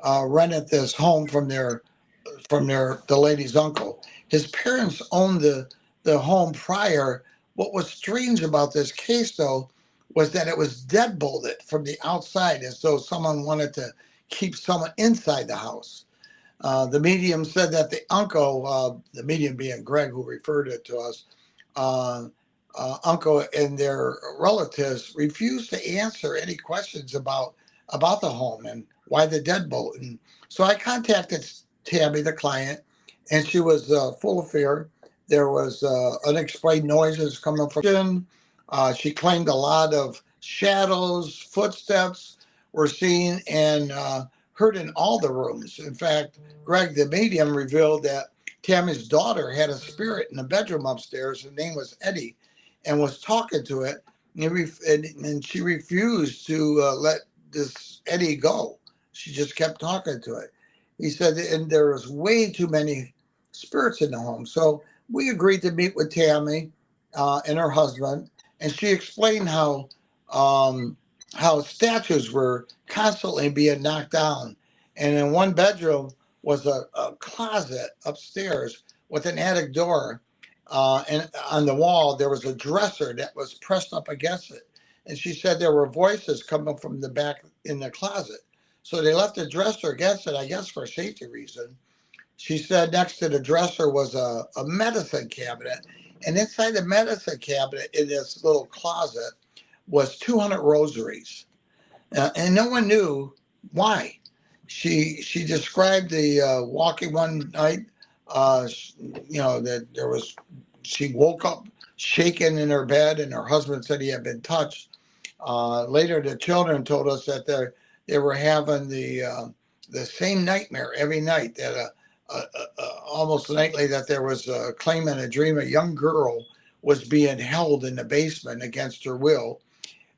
S2: rented this home from the lady's uncle, His parents owned the home prior. What was strange about this case, though, was that it was deadbolted from the outside, as though someone wanted to keep someone inside the house. The medium said that the uncle, the medium being Greg, who referred it to us, uh, uncle and their relatives refused to answer any questions about the home and why the deadbolt. And so I contacted Tammy, the client, and she was full of fear. There was unexplained noises coming from. She claimed a lot of shadows, footsteps were seen and heard in all the rooms. In fact, Greg, the medium, revealed that Tammy's daughter had a spirit in the bedroom upstairs. Her name was Eddie, and was talking to it, and she refused to let this Eddie go. She just kept talking to it. He said, and there was way too many spirits in the home. So we agreed to meet with Tammy and her husband, and she explained um, how statues were constantly being knocked down, and in one bedroom was a closet upstairs with an attic door, and on the wall there was a dresser that was pressed up against it. And she said there were voices coming from the back in the closet. So they left the dresser against it, I guess, for safety reason. She said next to the dresser was a medicine cabinet. And inside the medicine cabinet, in this little closet, was 200 rosaries. And no one knew why. She described the walking one night, uh, that there was, she woke up shaking in her bed, and her husband said he had been touched. Later, the children told us that they were having the same nightmare every night. That almost nightly, that there was a claim in a dream a young girl was being held in the basement against her will,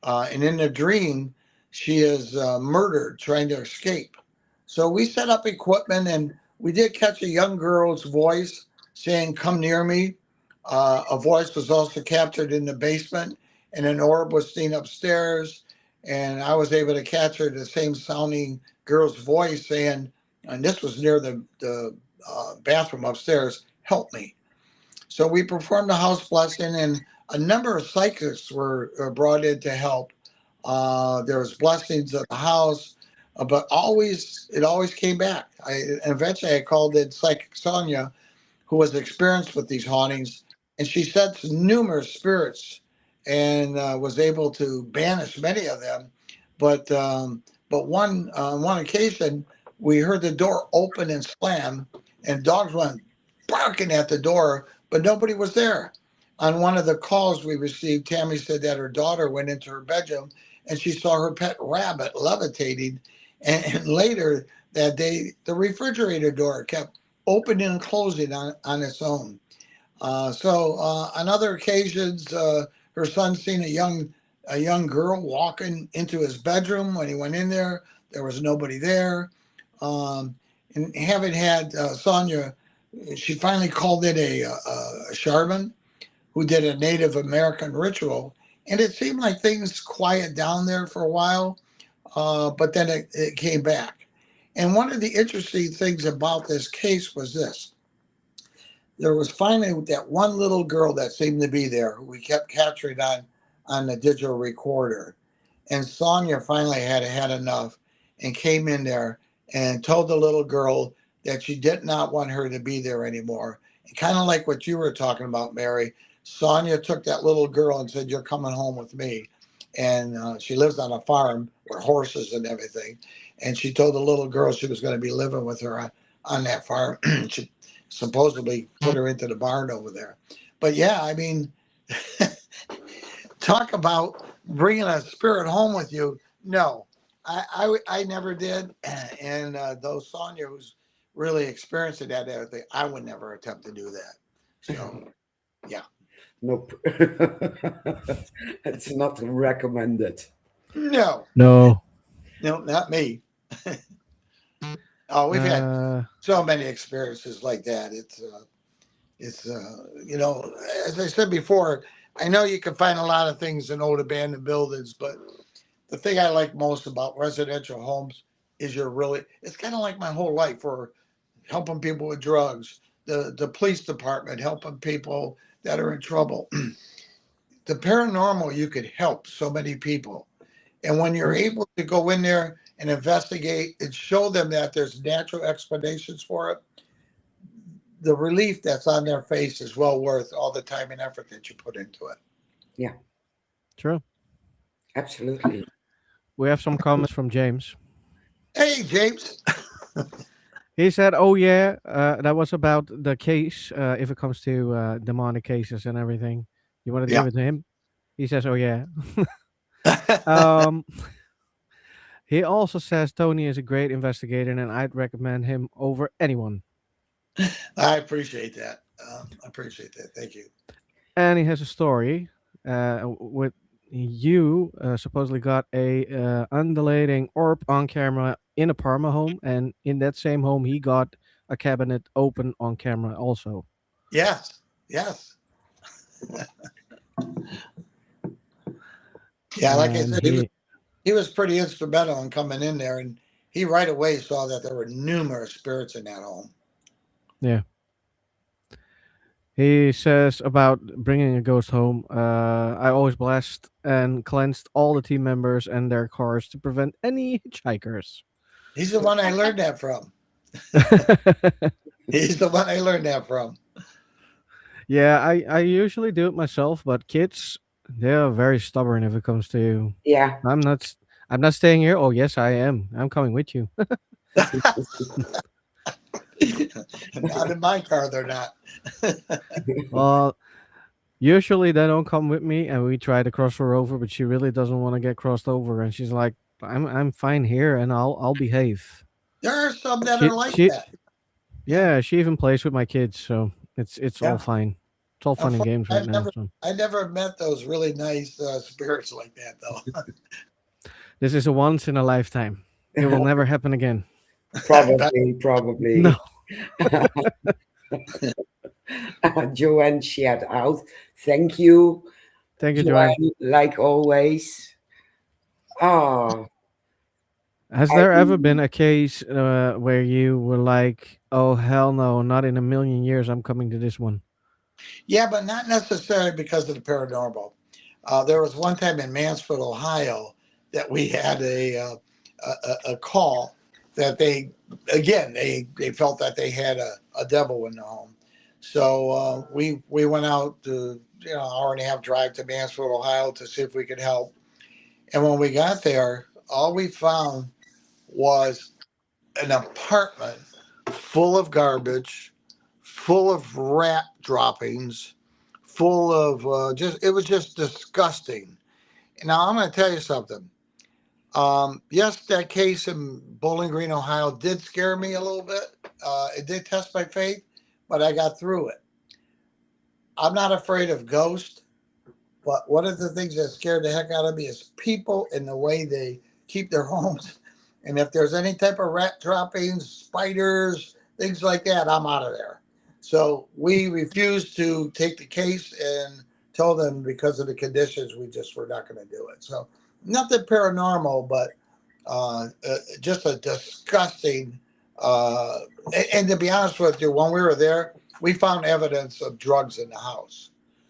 S2: and in the dream she is murdered trying to escape. So we set up equipment, and we did catch a young girl's voice saying, "Come near me." A voice was also captured in the basement, and an orb was seen upstairs. And I was able to capture the same sounding girl's voice saying, and this was near the bathroom upstairs, "Help me." So we performed a house blessing, and a number of psychics were brought in to help. There was blessings of the house, but it always came back. Eventually I called in Psychic Sonia, who was experienced with these hauntings, and she sensed numerous spirits and was able to banish many of them. But one on one occasion, we heard the door open and slam, and dogs went barking at the door, but nobody was there. On one of the calls we received, Tammy said that her daughter went into her bedroom and she saw her pet rabbit levitating. And later that day, the refrigerator door kept opening and closing on its own. On other occasions, her son seen a young girl walking into his bedroom. When he went in there, there was nobody there. Um, and having had Sonia, she finally called in a shaman who did a Native American ritual, and it seemed like things quieted down there for a while, but then it came back. And one of the interesting things about this case was this: there was finally that one little girl that seemed to be there, who we kept capturing on the digital recorder. And Sonia finally had enough and came in there and told the little girl that she did not want her to be there anymore. And kind of like what you were talking about, Mary, Sonia took that little girl and said, "You're coming home with me." And she lives on a farm with horses and everything. And she told the little girl she was going to be living with her on that farm. She supposedly put her into the barn over there. But yeah, I mean, talk about bringing a spirit home with you. No, I never did. And though Sonia was really experienced at that everything, I would never attempt to do that. So, yeah.
S3: Nope. It's not recommended.
S2: No,
S4: No.
S2: no, not me. Oh, we've had
S4: Uh,
S2: so many experiences like that. As I said before, I know you can find a lot of things in old abandoned buildings, but the thing I like most about residential homes is it's kind of like my whole life for helping people with drugs. the police department helping people that are in trouble. The paranormal, you could help so many people. And when you're able to go in there and investigate and show them that there's natural explanations for it, the relief that's on their face is well worth all the time and effort that you put into it.
S3: Yeah,
S4: True.
S3: absolutely.
S4: We have some comments from James.
S2: Hey, James.
S4: He said, "Oh yeah, that was about the case. If it comes to demonic cases and everything, you wanted to
S2: Yeah.
S4: give it to him." He says, "Oh yeah." um, he also says Tony is a great investigator, and I'd recommend him over anyone.
S2: I appreciate that. I appreciate that. Thank you.
S4: And he has a story with you supposedly got a undulating orb on camera in a Parma home, and in that same home he got a cabinet open on camera also.
S2: Yes. Yes. Yeah. Like I
S4: And
S2: said, he was pretty instrumental in coming in there, and he right away saw that there were numerous spirits in that home.
S4: yeah, he says about bringing a ghost home. I always blessed and cleansed all the team members and their cars to prevent any hitchhikers.
S2: He's the one I learned that from. He's the one I learned that from.
S4: Yeah, I usually do it myself, but kids, they're very stubborn if it comes to
S3: Yeah.
S4: I'm not I'm not staying here. Oh yes, I am. I'm coming with you.
S2: Not in my car, they're not.
S4: Well, usually they don't come with me, and we try to cross her over, but she really doesn't want to get crossed over, and she's like, I'm fine here, and I'll behave."
S2: There are some that
S4: She
S2: are like
S4: she
S2: that. Yeah.
S4: yeah, she even plays with my kids, so it's all
S2: Yeah.
S4: fine. It's all fun and
S2: Unfortunately,
S4: games right now. So
S2: I never met those really nice spirits like that, though.
S4: this is a once in a lifetime. It will never happen again.
S3: Probably.
S4: No.
S3: Joanne shared out. Thank you,
S4: Thank you, Joanne.
S3: like always. Oh,
S4: Has
S3: I
S4: there ever been a case where you were like, "Oh hell no, not in a million years, I'm coming to this one"?
S2: Yeah, but not necessarily because of the paranormal. There was one time in Mansfield, Ohio, that we had a call that they felt that they had a devil in the home. So we went out to hour and a half drive to Mansfield, Ohio to see if we could help. And when we got there, all we found was an apartment full of garbage, full of rat droppings, full of it was just disgusting. Now, I'm going to tell you something. Yes, that case in Bowling Green, Ohio did scare me a little bit. It did test my faith, but I got through it. I'm not afraid of ghosts, but one of the things that scared the heck out of me is people and the way they keep their homes. And if there's any type of rat droppings, spiders, things like that, I'm out of there. So we refused to take the case and told them because of the conditions, we just were not going to do it. So nothing paranormal, but just a disgusting. And to be honest with you, when we were there, we found evidence of drugs in the house.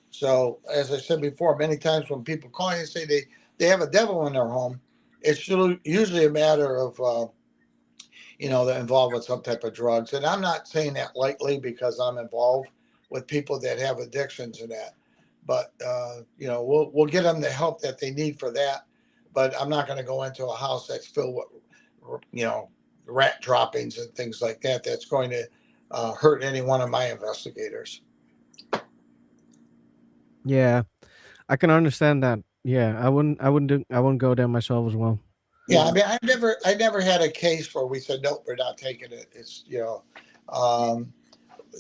S2: So as I said before, many times when people call you and say they have a devil in their home, it's usually a matter of they're involved with some type of drugs. And I'm not saying that lightly because I'm involved with people that have addictions and that. But we'll get them the help that they need for that. But I'm not going to go into a house that's filled with rat droppings and things like that. That's going to hurt any one of my investigators.
S4: Yeah, I can understand that. Yeah, I wouldn't go there myself as well.
S2: Yeah, I mean, I never had a case where we said nope, we're not taking it. It's um,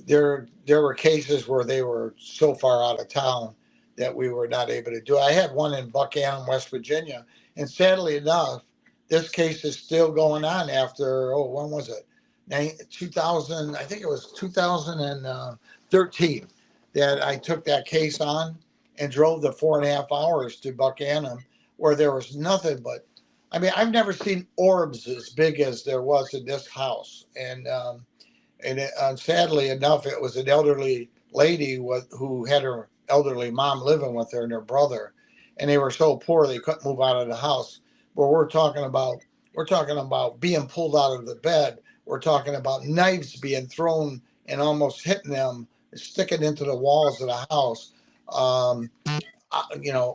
S2: there were cases where they were so far out of town that we were not able to do it. I had one in Buchanan, West Virginia, and sadly enough, this case is still going on after when was it? 2000, I think it was 2013 that I took that case on and drove the 4.5 hours to Buchanan where there was nothing but. I mean, I've never seen orbs as big as there was in this house, and Sadly enough, it was an elderly lady who had her elderly mom living with her and her brother, and they were so poor they couldn't move out of the house. But we're talking about being pulled out of the bed. We're talking about knives being thrown and almost hitting them, sticking into the walls of the house. Um,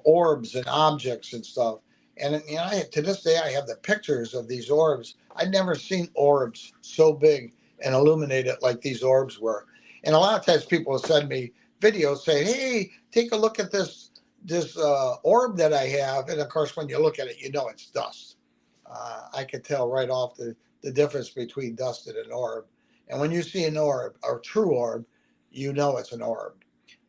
S2: orbs and objects and stuff. And to this day, I have the pictures of these orbs. I'd never seen orbs so big and illuminated like these orbs were. And a lot of times, people will send me videos saying, "Hey, take a look at this orb that I have." And of course, when you look at it, you know it's dust. I could tell right off the difference between dust and an orb. And when you see an orb, a true orb, you know it's an orb.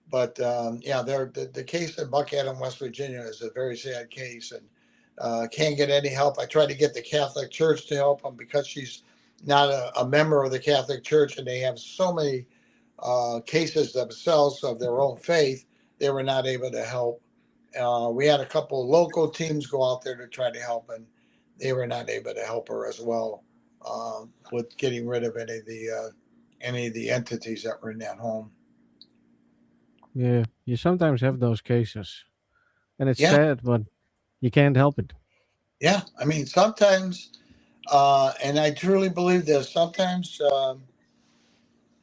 S2: But yeah, the case in Buckhannon, West Virginia, is a very sad case, and can't get any help. I tried to get the Catholic Church to help them because she's not a member of the Catholic Church, and they have so many cases themselves of their own faith. They were not able to help. We had a couple of local teams go out there to try to help, and they were not able to help her as well with getting rid of any of the entities that were in that home.
S4: Yeah, you sometimes have those cases, and it's
S2: Yeah,
S4: sad, but you can't help it.
S2: yeah. I mean, sometimes, and I truly believe this. Sometimes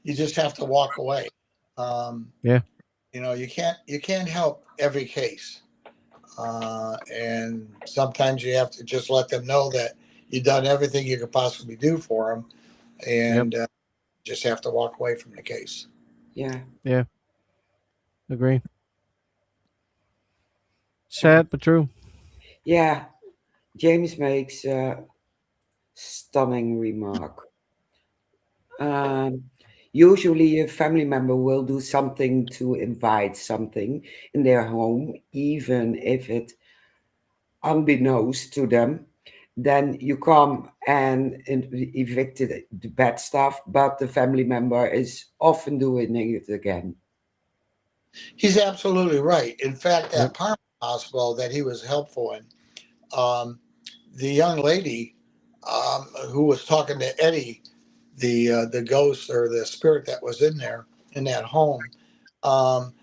S2: you just have to walk away. Um,
S4: Yeah,
S2: you can't help every case, and sometimes you have to just let them know that you've done everything you could possibly do for them,
S4: yep,
S2: and just have to walk away from the case.
S3: Yeah.
S4: yeah, agree. Sad but true.
S3: Yeah. James makes a stunning remark. Um, Usually, a family member will do something to invite something in their home, even if it unbeknownst to them. Then you come and evict the bad stuff, but the family member is often doing it again.
S2: He's absolutely right. In fact,
S4: Yep,
S2: that Parma hospital that he was helpful in, um, the young lady who was talking to Eddie, the ghost or the spirit that was in there in that home.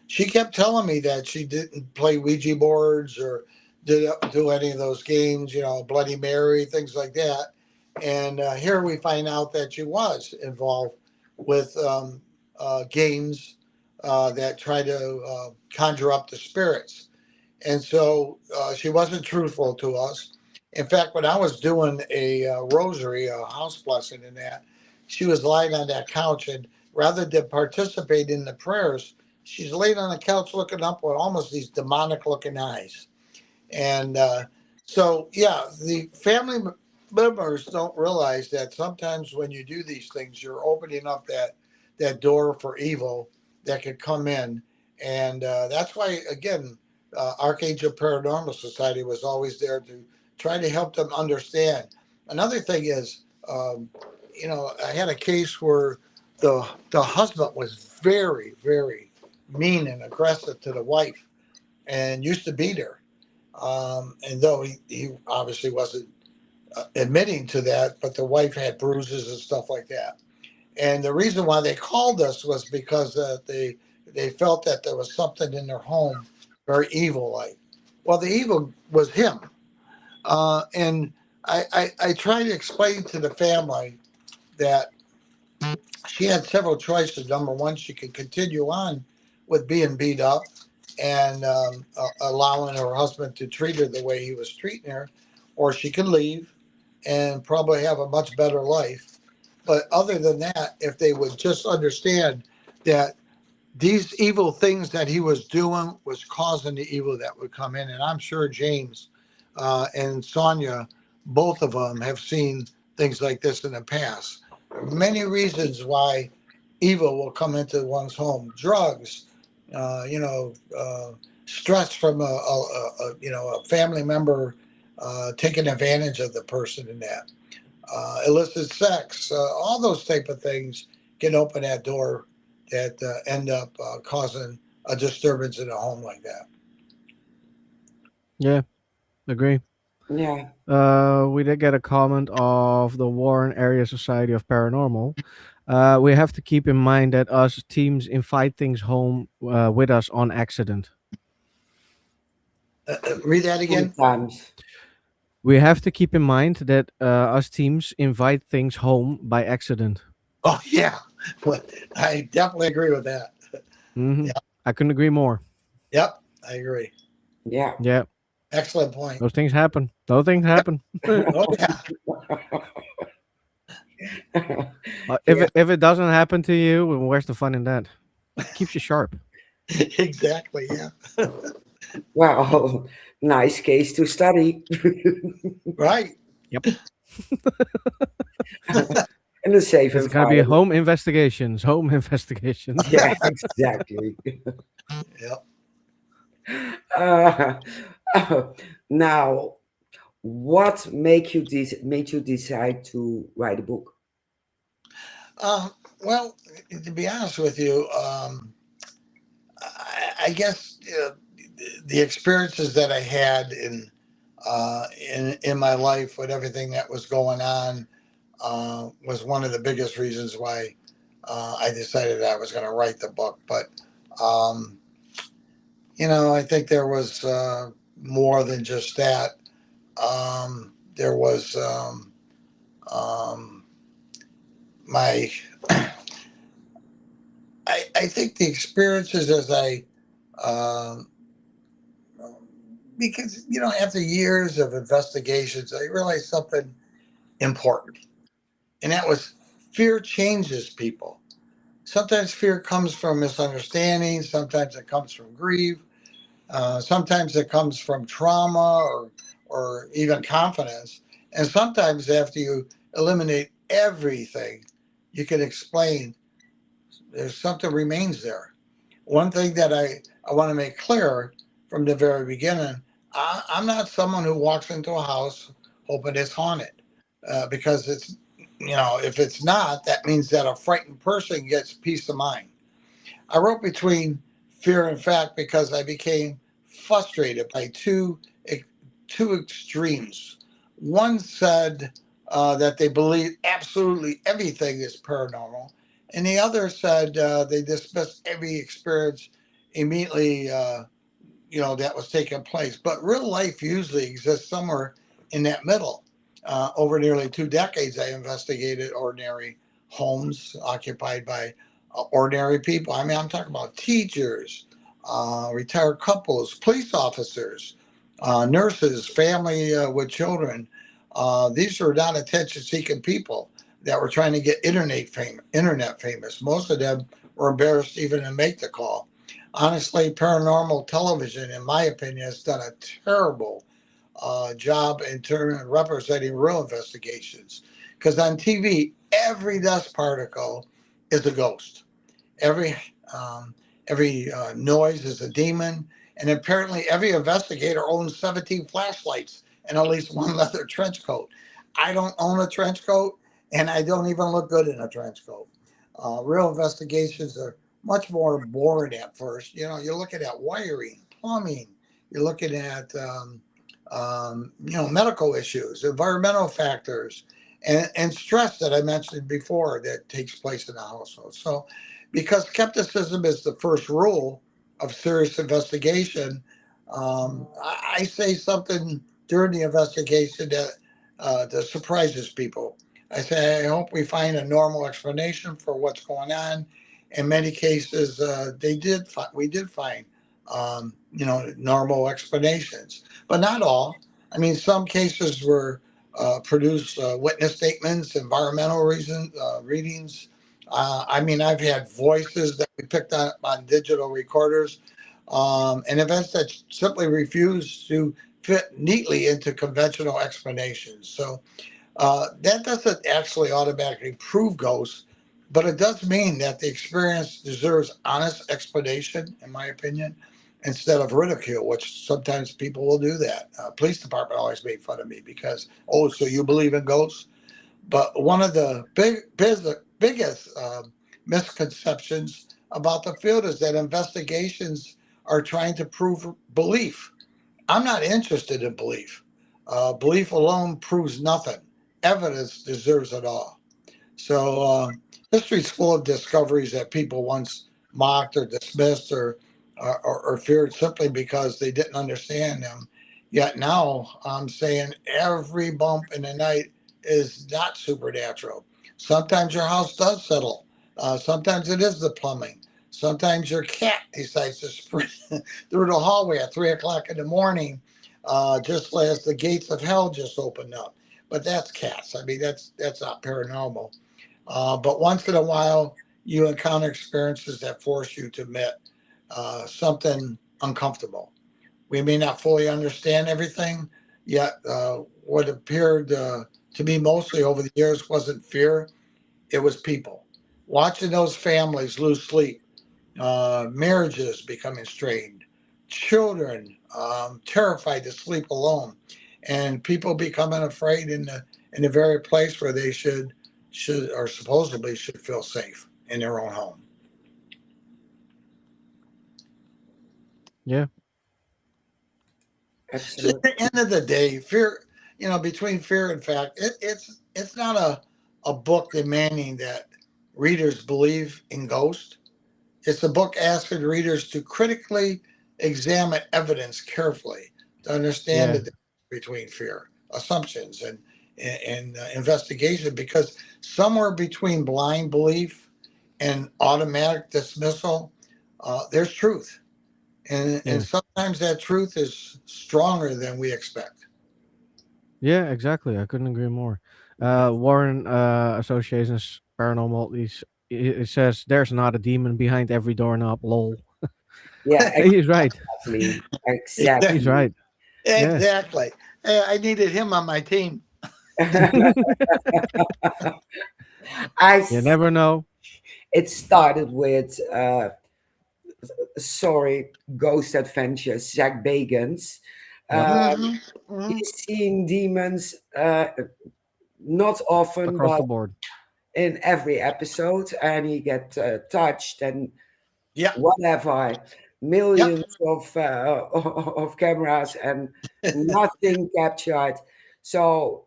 S2: She kept telling me that she didn't play Ouija boards or did do any of those games, Bloody Mary, things like that. And here we find out that she was involved with games that try to conjure up the spirits. And so she wasn't truthful to us. In fact, when I was doing a rosary, a house blessing, in that, she was lying on that couch, and rather than participate in the prayers, she's laying on the couch looking up with almost these demonic looking eyes. And so, yeah, the family members don't realize that sometimes when you do these things, you're opening up that door for evil that could come in. And that's why, again, Archangel Paranormal Society was always there to try to help them understand. Another thing is, I had a case where the husband was very, very mean and aggressive to the wife and used to beat her. And though he obviously wasn't admitting to that, but the wife had bruises and stuff like that. And the reason why they called us was because they felt that there was something in their home very evil like. Well, the evil was him. And I try to explain to the family that she had several choices. Number one, she could continue on with being beat up and allowing her husband to treat her the way he was treating her, or she could leave and probably have a much better life. But other than that, if they would just understand that these evil things that he was doing was causing the evil that would come in, and I'm sure James and Sonia, both of them, have seen things like this in the past. Many reasons why evil will come into one's home: drugs, stress from a family member taking advantage of the person in that, illicit sex, all those type of things can open that door that end up causing a disturbance in a home like that.
S4: yeah, agree.
S3: Yeah.
S4: We did get a comment of the Warren Area Society of Paranormal. We have to keep in mind that us teams invite things home with us on accident.
S2: Read that again.
S3: Sometimes.
S4: We have to keep in mind that us teams invite things home by accident.
S2: Oh yeah, well, I definitely agree with that.
S4: Hmm.
S2: Yeah,
S4: I couldn't agree more.
S2: yep, I agree.
S3: Yeah.
S4: Yeah,
S2: Excellent point.
S4: those things happen. Those things happen.
S2: Oh yeah,
S3: Yeah.
S4: If it doesn't happen to you, well, where's the fun in that? Keeps you sharp.
S2: exactly. Yeah,
S3: Well, nice case to study.
S2: right.
S4: Yep.
S3: In a safe
S4: It's gonna be
S3: environment.
S4: home investigations. Home investigations.
S3: Yeah, exactly.
S2: Yep.
S3: Uh, now, what made you decide to write a book?
S2: Well, to be honest with you, I guess the experiences that I had in my life with everything that was going on was one of the biggest reasons why I decided I was going to write the book. But um, I think there was more than just that. There was um, my I think the experiences as I um, because after years of investigations I realized something important, and that was fear changes people. Sometimes fear comes from misunderstanding, sometimes it comes from grief, sometimes it comes from trauma or even confidence, and sometimes after you eliminate everything you can explain there's something remains there. One thing that I want to make clear from the very beginning, I'm not someone who walks into a house hoping it's haunted, because if it's not, that means that a frightened person gets peace of mind. I wrote between fear and fact because I became frustrated by two extremes. One said that they believe absolutely everything is paranormal, and the other said they dismiss every experience immediately. That was taking place. But real life usually exists somewhere in that middle. Over nearly 2 decades, I investigated ordinary homes occupied by ordinary people. I mean, I'm talking about teachers, retired couples, police officers, nurses, family with children. These are not attention seeking people that were trying to get internet famous. Most of them were embarrassed even to make the call. Honestly, paranormal television, in my opinion, has done a terrible job in terms of representing real investigations. Because on TV, every dust particle is a ghost. Every um, every noise is a demon, and apparently every investigator owns 17 flashlights and at least one leather trench coat. I don't own a trench coat, and I don't even look good in a trench coat. Real investigations are much more boring at first. You're looking at wiring, plumbing. You're looking at medical issues, environmental factors, and stress that I mentioned before that takes place in the household. So because skepticism is the first rule of serious investigation, I say something during the investigation that surprises people. I say, I hope we find a normal explanation for what's going on. In many cases, we did find, normal explanations, but not all. I mean, some cases were produced witness statements, environmental readings. I mean, I've had voices that we picked up on digital recorders, and events that simply refuse to fit neatly into conventional explanations. So that doesn't actually automatically prove ghosts, but it does mean that the experience deserves honest explanation, in my opinion, instead of ridicule, which sometimes people will do that. Police department always made fun of me because, oh, so you believe in ghosts? But one of the biggest misconceptions about the field is that investigations are trying to prove belief. I'm not interested in belief. Belief alone proves nothing. Evidence deserves it all. So History's full of discoveries that people once mocked or dismissed or feared simply because they didn't understand them. Yet now I'm saying every bump in the night is not supernatural. Sometimes your house does settle. Sometimes it is the plumbing. Sometimes your cat decides to sprint through the hallway at 3 o'clock in the morning, just as the gates of hell just opened up. But that's cats. I mean, that's not paranormal. But once in a while, you encounter experiences that force you to admit something uncomfortable. We may not fully understand everything, yet what appeared to me mostly over the years wasn't fear, it was people. Watching those families lose sleep, marriages becoming strained, children terrified to sleep alone, and people becoming afraid in the very place where they should or supposedly should feel safe in their own home.
S4: Yeah.
S2: So at
S3: Absolutely.
S2: the end of the day, fear, between fear and fact, it's not a book demanding that readers believe in ghosts. It's a book asking readers to critically examine evidence carefully to understand the
S4: Yeah.
S2: difference between fear, assumptions, and investigation. Because somewhere between blind belief and automatic dismissal, there's truth, and
S4: Yeah.
S2: sometimes that truth is stronger than we expect.
S4: Yeah, exactly. I couldn't agree more. Warren Association's paranormal. It says there's not a demon behind every doorknob. Lol.
S3: Yeah,
S4: He's right.
S3: exactly.
S4: He's
S3: Exactly.
S4: right. Yeah.
S2: Exactly. I needed him on my team.
S3: I
S4: You
S3: think
S4: never know.
S3: it started with sorry, Ghost Adventures, Zach Bagans.
S4: Yep.
S3: Uh,
S2: Hmm. Hmm.
S3: he's seen demons not often,
S4: Across
S3: but
S4: the board.
S3: in every episode, and he get touched and
S2: Yep.
S3: whatever.
S2: Yep.
S3: Millions of of cameras and nothing captured. So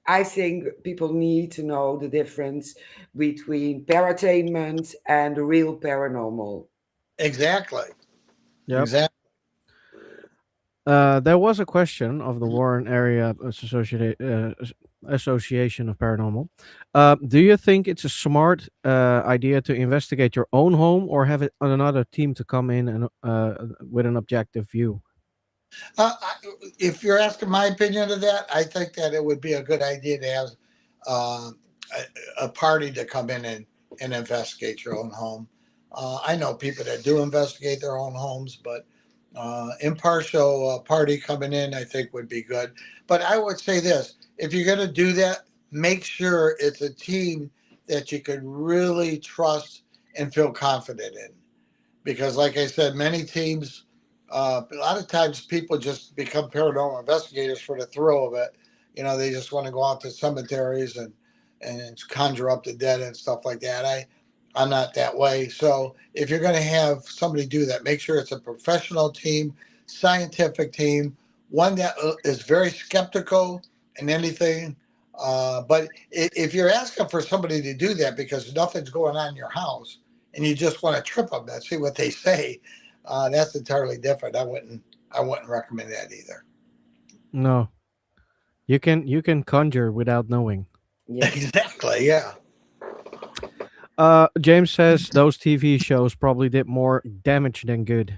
S3: I think people need to know the difference between paratainment and real paranormal.
S2: Exactly.
S4: Yep.
S2: Exactly.
S4: There was a question of the Warren Area Association of Paranormal. Do you think it's a smart idea to investigate your own home, or have it another team to come in and with an objective view?
S2: I, if you're asking my opinion of that, I think that it would be a good idea to have uh, a party to come in and investigate your own home. I know people that do investigate their own homes, but impartial party coming in, I think, would be good. But I would say this: if you're going to do that, make sure it's a team that you could really trust and feel confident in, because like I said, many teams, a lot of times people just become paranormal investigators for the thrill of it. They just want to go out to cemeteries and conjure up the dead and stuff like that. I'm not that way. So if you're going to have somebody do that, make sure it's a professional team, scientific team, one that is very skeptical in anything. But if you're asking for somebody to do that because nothing's going on in your house, and you just want to trip them and see what they say, that's entirely different. I wouldn't recommend that either.
S4: No, you can conjure without knowing.
S3: Yeah.
S2: Exactly. Yeah.
S4: James says those TV shows probably did more damage than good.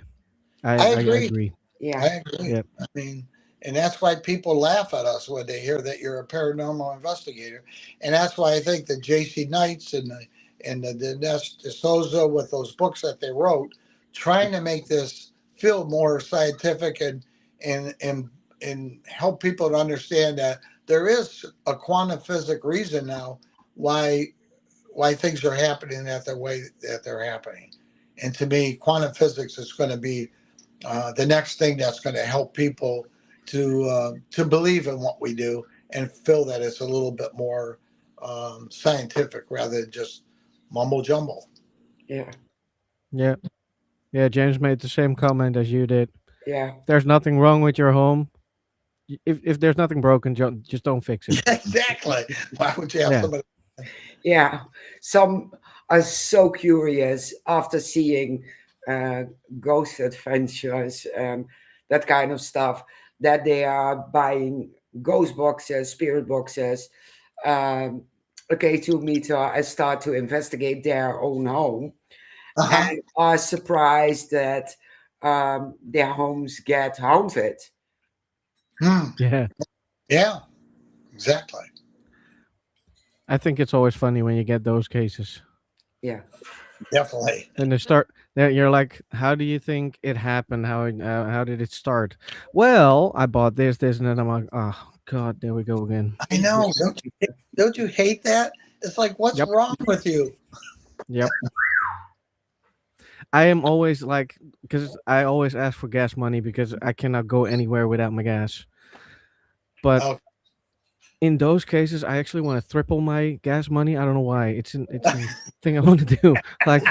S4: I
S2: I
S4: I, I
S2: agree.
S4: agree.
S2: I
S3: Yeah.
S2: agree.
S4: Yep.
S2: I mean, and that's why people laugh at us when they hear that you're a paranormal investigator, and that's why I think the J.C. Knights and the Dinesh D'Souza with those books that they wrote, trying to make this feel more scientific and help people to understand that there is a quantum physics reason now why why things are happening that the way that they're happening. And to me, quantum physics is going to be the next thing that's going to help people to believe in what we do and feel that it's a little bit more scientific rather than just mumble jumble.
S3: Yeah.
S4: Yeah. Yeah. James made the same comment as you did.
S3: Yeah.
S4: There's nothing wrong with your home. If there's nothing broken, just don't fix it.
S2: Exactly. Why would you have
S4: Yeah.
S2: somebody?
S3: Yeah, some are so curious after seeing uh, ghost adventures, that kind of stuff, that they are buying ghost boxes, spirit boxes, um, okay, to meter and start to investigate their own home,
S2: Uh-huh.
S3: and are surprised that their homes get haunted.
S2: Hmm.
S4: Yeah.
S2: Yeah, exactly.
S4: I think it's always funny when you get those cases.
S3: Yeah,
S2: Definitely.
S4: And they start that you're like, how do you think it happened? How did it start? Well, I bought this, and then I'm like, oh god, there we go again.
S2: I know. Don't you hate that? It's like, what's
S4: Yep,
S2: wrong with you?
S4: yep. I am always like, because I always ask for gas money because I cannot go anywhere without my gas. But
S2: Oh,
S4: in those cases, I actually want to triple my gas money. I don't know why. It's a thing I want to do. Like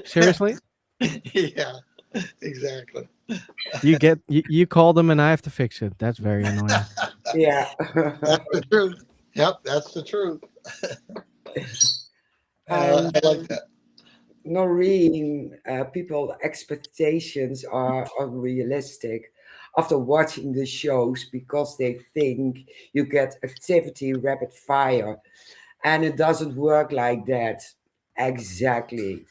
S4: seriously,
S2: yeah, exactly.
S4: you call them and I have to fix it. That's very annoying.
S3: yeah.
S2: That's the truth. Yep, that's the truth.
S3: And
S2: I like that.
S3: Noreen, people expectations are unrealistic after watching the shows because they think you get activity rapid fire, and it doesn't work like that. Exactly.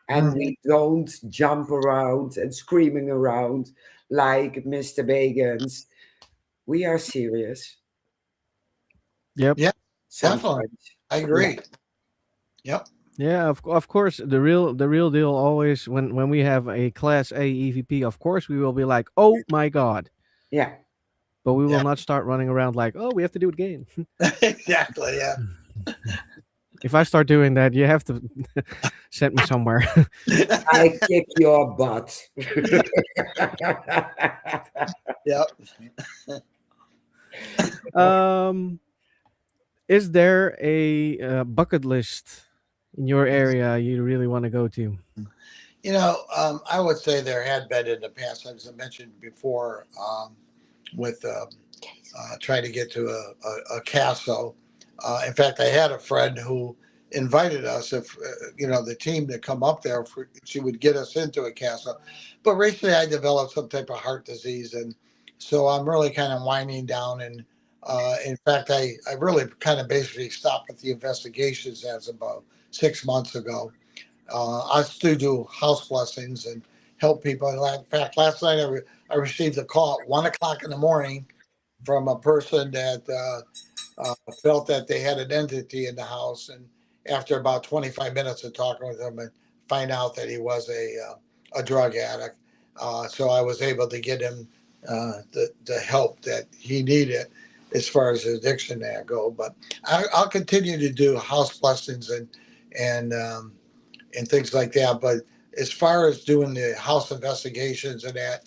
S3: And
S2: Mm,
S3: we don't jump around and screaming around like Mr. Bagans. We are serious
S4: Yep.
S2: yeah, definitely.
S3: sometimes.
S2: I
S3: Yeah,
S2: agree. Yep.
S4: Yeah, of course, the real deal always when we have a class A EVP, of course we will be like, "Oh my god."
S3: yeah.
S4: But we will
S2: Yeah.
S4: not start running around like, "Oh, we have to do it again."
S2: exactly. Yeah.
S4: If I start doing that, you have to send me somewhere.
S3: I kick your butt.
S2: yep.
S4: um is there a bucket list in your area you really want to go to?
S2: I would say there had been in the past, as I mentioned before, with trying to get to a castle. In fact, I had a friend who invited us if the team to come up there. She would get us into a castle, but recently I developed some type of heart disease, and so I'm really kind of winding down. And in fact, I really kind of basically stopped with the investigations as about 6 months ago. I still do house blessings and help people. In fact, last night I received a call at 1 o'clock in the morning from a person that felt that they had an entity in the house, and after about 25 minutes of talking with him, and find out that he was a drug addict. So I was able to get him the help that he needed as far as his addiction there go. But I'll continue to do house blessings and and things like that. But as far as doing the house investigations and that,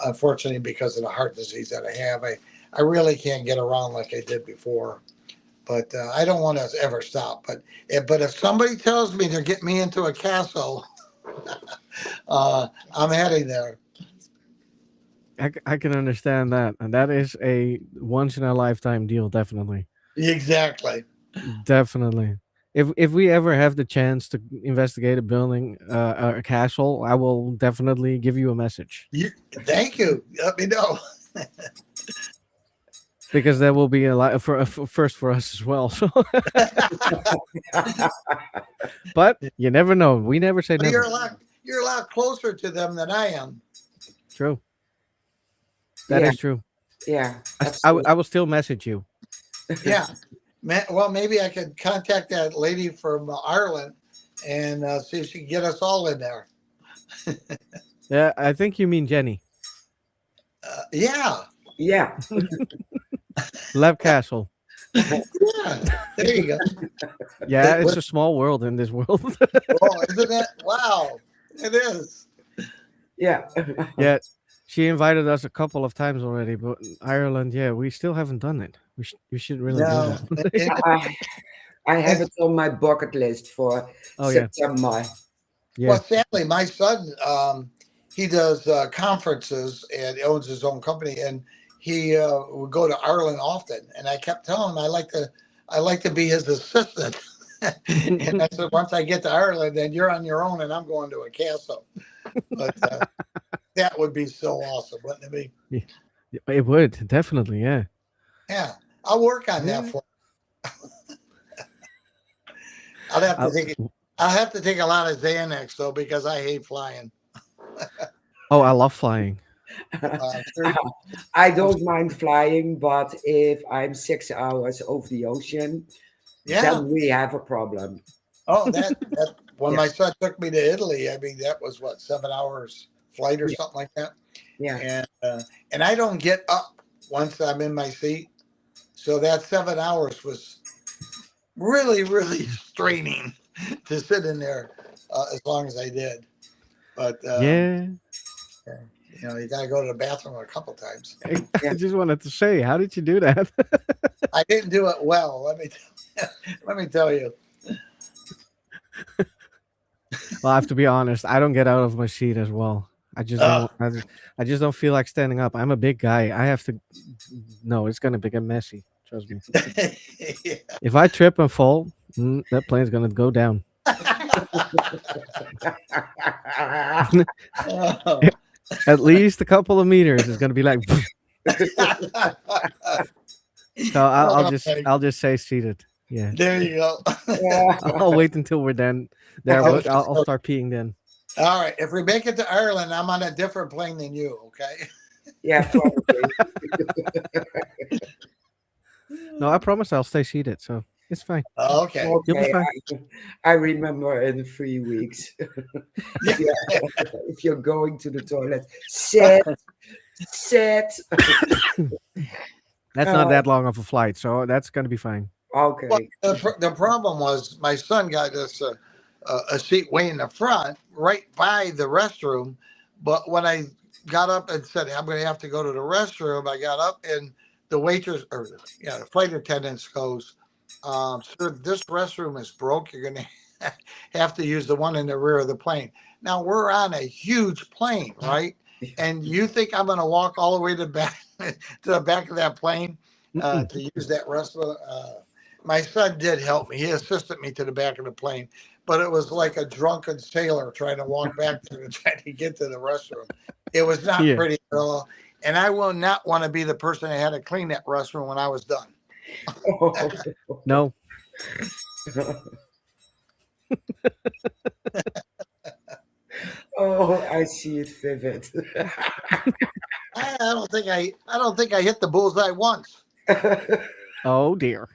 S2: unfortunately, because of the heart disease that I have, I really can't get around like I did before. But I don't want to ever stop. But if somebody tells me to get me into a castle, I'm heading there.
S4: I can understand that, and that is a once in a lifetime deal, definitely.
S2: Exactly.
S4: Definitely. If we ever have the chance to investigate a building, a castle, I will definitely give you a message
S2: You, thank you. Let me know.
S4: because that will be a lot for first for us as well. So, but you never know. We never say
S2: Well,
S4: never.
S2: you're a lot closer to them than I am.
S4: True. That
S3: Yeah,
S4: is true.
S3: yeah,
S4: I
S3: absolutely.
S4: will still message you.
S2: Yeah. Well, maybe I could contact that lady from Ireland and see if she can get us all in there.
S4: Yeah, I think you mean Jenny.
S2: Yeah.
S3: Yeah,
S4: Lab Castle.
S2: Yeah. There you go.
S4: Yeah, it's a small world in this world.
S2: Oh, isn't it? Wow. It is.
S3: yeah.
S4: Yeah, she invited us a couple of times already, but Ireland, yeah, we still haven't done it. We should really do
S2: No.
S4: that.
S3: I, I have
S2: And,
S3: it on my bucket list for
S4: Oh yeah,
S3: September.
S4: yeah.
S2: well, sadly, my son, he does conferences and owns his own company, and he would go to Ireland often. And I kept telling him I like to be his assistant. And I said, once I get to Ireland, then you're on your own, and I'm going to a castle. But that would be so awesome, wouldn't it be?
S4: Yeah, it would definitely, yeah.
S2: Yeah, I'll work on that
S4: Yeah.
S2: for. I'll have to
S4: I,
S2: take. I'll have to take a lot of Xanax though because I hate flying.
S4: oh, I love flying.
S2: Sure.
S3: I don't mind flying, but if I'm 6 hours over the ocean,
S2: Yeah.
S3: then we have a problem.
S2: Oh, that when
S3: Yeah,
S2: my son took me to Italy, I mean that was what 7 hours flight or
S3: yeah,
S2: something like that,
S3: yeah.
S2: and I don't get up once I'm in my seat, so that 7 hours was really straining to sit in there as long as I did. But
S4: Yeah.
S2: you got to go to the bathroom a couple times.
S4: I just wanted to say, how did you do that?
S2: I didn't do it well. Let me tell you.
S4: Well, I have to be honest. I don't get out of my seat as well. I just
S2: Uh,
S4: don't. I just don't feel like standing up. I'm a big guy. I have to. No, it's gonna get messy. Trust me.
S2: yeah.
S4: If I trip and fall, that plane's gonna go down.
S2: Oh.
S4: At least a couple of meters is gonna be like. So
S2: Oh,
S4: I'll just say seated. Yeah.
S2: there you go.
S4: I'll wait until we're done. There,
S2: Okay.
S4: I'll start peeing then.
S2: All right. If we make it to Ireland, I'm on a different plane than you. Okay.
S3: Yeah, probably.
S4: No, I promise I'll stay seated. So it's fine.
S2: Okay.
S4: You'll be
S3: Okay,
S4: fine.
S3: I remember in 3 weeks.
S2: Yeah.
S3: Yeah, if you're going to the toilet, sit, sit.
S4: That's not that long of a flight, so that's gonna be fine.
S2: Well,
S3: Okay.
S2: the problem was my son got us a seat way in the front, right by the restroom. But when I got up and said I'm going to have to go to the restroom, I got up and the waitress or the flight attendants goes, "Sir, this restroom is broke. You're going to have to use the one in the rear of the plane." Now we're on a huge plane, right? And you think I'm going to walk all the way to back to the back of that plane
S4: Mm-mm.
S2: to use that restroom? My son did help me. He assisted me to the back of the plane, but it was like a drunken sailor trying to walk back to trying to get to the restroom. It was not
S4: Yeah.
S2: pretty at all. And I will not want to be the person that had to clean that restroom when I was done.
S4: No.
S3: Oh, I see it vivid.
S2: I don't think I hit the bullseye once.
S4: Oh dear.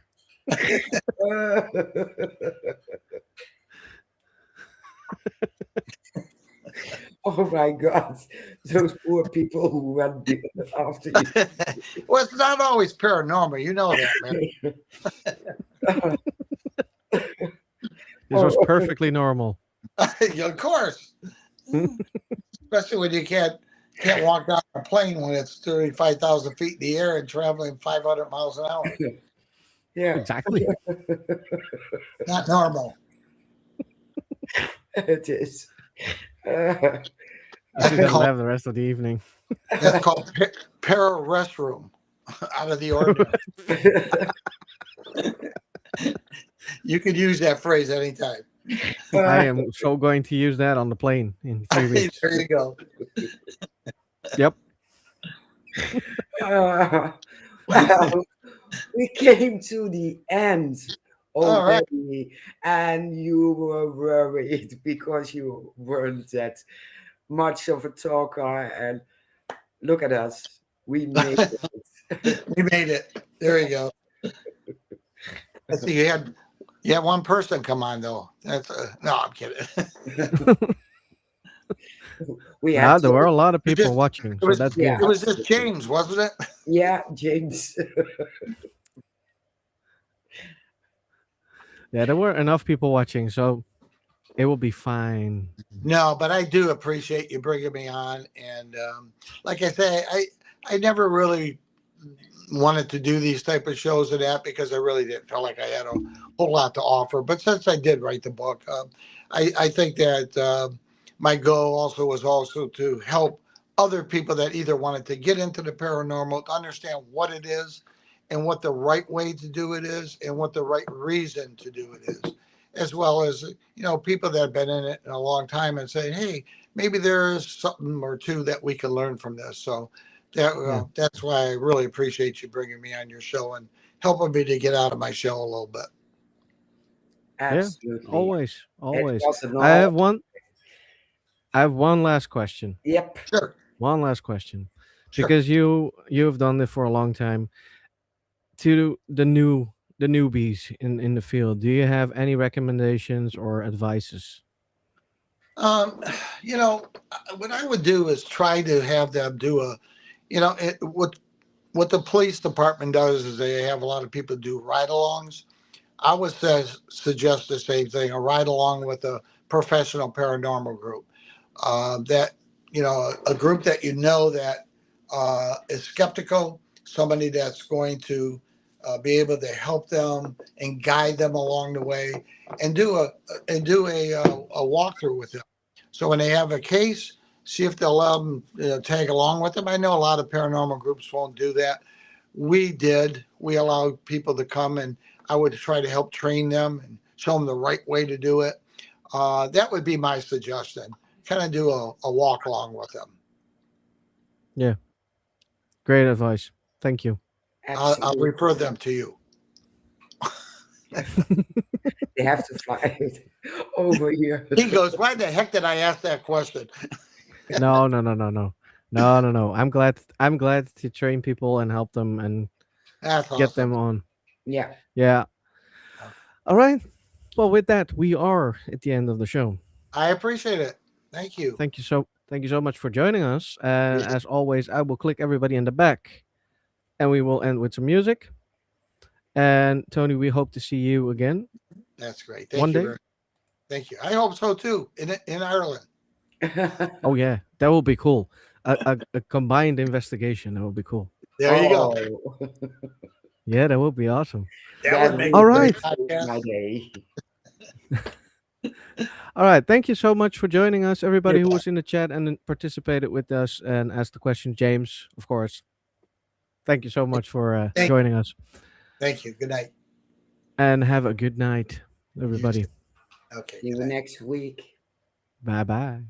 S3: Oh my God, those poor people who went after you.
S2: Well, it's not always paranormal. You know that, man.
S4: This was perfectly normal.
S2: Of course. Especially when you can't walk down a plane when it's 35,000 feet in the air and traveling 500 miles an hour.
S3: Yeah,
S4: Exactly.
S2: Not normal.
S3: it is.
S4: This is gonna have the rest of the evening.
S2: That's called para restroom. Out of the ordinary. You could use that phrase anytime.
S4: I am so going to use that on the plane in 3 weeks.
S2: There you go.
S4: Yep.
S3: Well, we came to the end
S2: All right.
S3: already, and you were worried because you weren't that much of a talker. And look at us, we made it.
S2: We made it. There you go. Let's see. You had one person come on though. That's no, I'm kidding.
S3: We
S4: Yeah,
S3: had
S4: there were a
S3: to,
S4: lot of people
S2: just-
S4: watching,
S2: It
S4: so
S2: was,
S4: that's
S3: yeah.
S4: good.
S2: it was just James, wasn't it?
S3: yeah, James.
S4: Yeah, there were enough people watching, so it will be fine.
S2: No, but I do appreciate you bringing me on. And like I say, I never really wanted to do these type of shows and that because I really didn't feel like I had a whole lot to offer. But since I did write the book, I think that my goal also was also to help other people that either wanted to get into the paranormal to understand what it is and what the right way to do it is and what the right reason to do it is. as well as people that have been in it in a long time and saying, hey, maybe there's something or two that we can learn from this. So
S4: Yeah.
S2: that's why I really appreciate you bringing me on your show and helping me to get out of my shell a little bit.
S4: Yeah.
S3: Absolutely.
S4: Always.
S3: It
S4: Always.
S3: was an
S4: I
S3: all.
S4: have one. I have one last question.
S3: Yep.
S2: Sure,
S4: One last question,
S2: sure.
S4: because you've done this for a long time. To the newbies in the field, do you have any recommendations or advices?
S2: Um, what I would do is try to have them do what the police department does is they have a lot of people do ride-alongs. I would suggest the same thing, a ride along with a professional paranormal group. That, a group that that is skeptical, somebody that's going to be able to help them and guide them along the way, and do a walkthrough with them. So when they have a case, see if they'll let them tag along with them. I know a lot of paranormal groups won't do that. We did. We allowed people to come, and I would try to help train them and show them the right way to do it. That would be my suggestion. Kind of do a walk along with them.
S4: Yeah, great advice. Thank you.
S2: I'll
S3: Absolutely.
S2: refer them to you.
S3: They have to fly over here.
S2: He goes, why the heck did I ask that question?
S4: No, no, no, no, no, no, no, no. I'm glad. I'm glad to train people and help them and
S2: That's
S4: get
S2: awesome.
S4: them on.
S3: Yeah.
S4: Yeah. All right. Well, with that, we are at the end of the show.
S2: I appreciate it. Thank you.
S4: Thank you so much for joining us. And
S2: Appreciate
S4: as always, I will click everybody in the back, and we will end with some music. And Tony, we hope to see you again
S2: That's great.
S4: one
S2: Thank you
S4: day.
S2: very much. Thank you. I hope so too. In Ireland.
S4: Oh yeah, that will be cool. A combined investigation. That would be cool.
S2: There you go.
S3: Oh,
S4: Yeah, that would be awesome.
S2: That
S3: that
S2: would make
S4: All
S2: a
S3: would
S2: great
S4: right.
S3: make
S2: podcast.
S3: my day.
S4: All right. Thank you so much for joining us,
S2: You
S4: everybody who
S2: bet.
S4: was in the chat and participated with us and asked the question. James, of course. Thank you so much for
S2: Thank,
S4: joining us,
S2: thank you. Good night.
S4: and have a good night,
S2: You too.
S4: everybody.
S2: Okay.
S3: See
S2: Good
S3: you
S2: night.
S3: next week.
S4: Bye bye.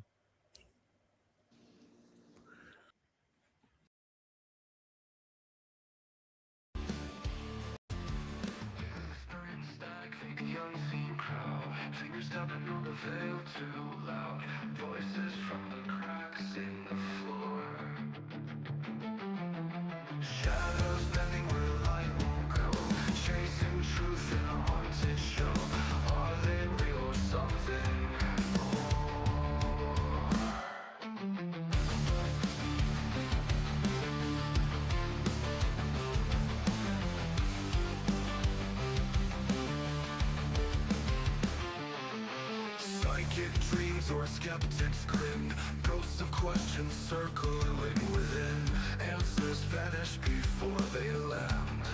S1: Stack, think the unseen crowd. Fingers tapping on the veil too loud. Voices from the cracks in the floor. Shadows bending where light won't go. Chasing truth in a haunted show. Are they real or something more? Psychic dreams or skeptics grin. Ghosts of questions circling within. Answers vanish before they land.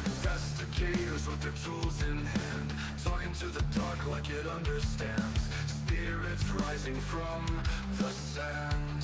S1: Investigators with their tools in hand, talking to the dark like it understands. Spirits rising from the sand.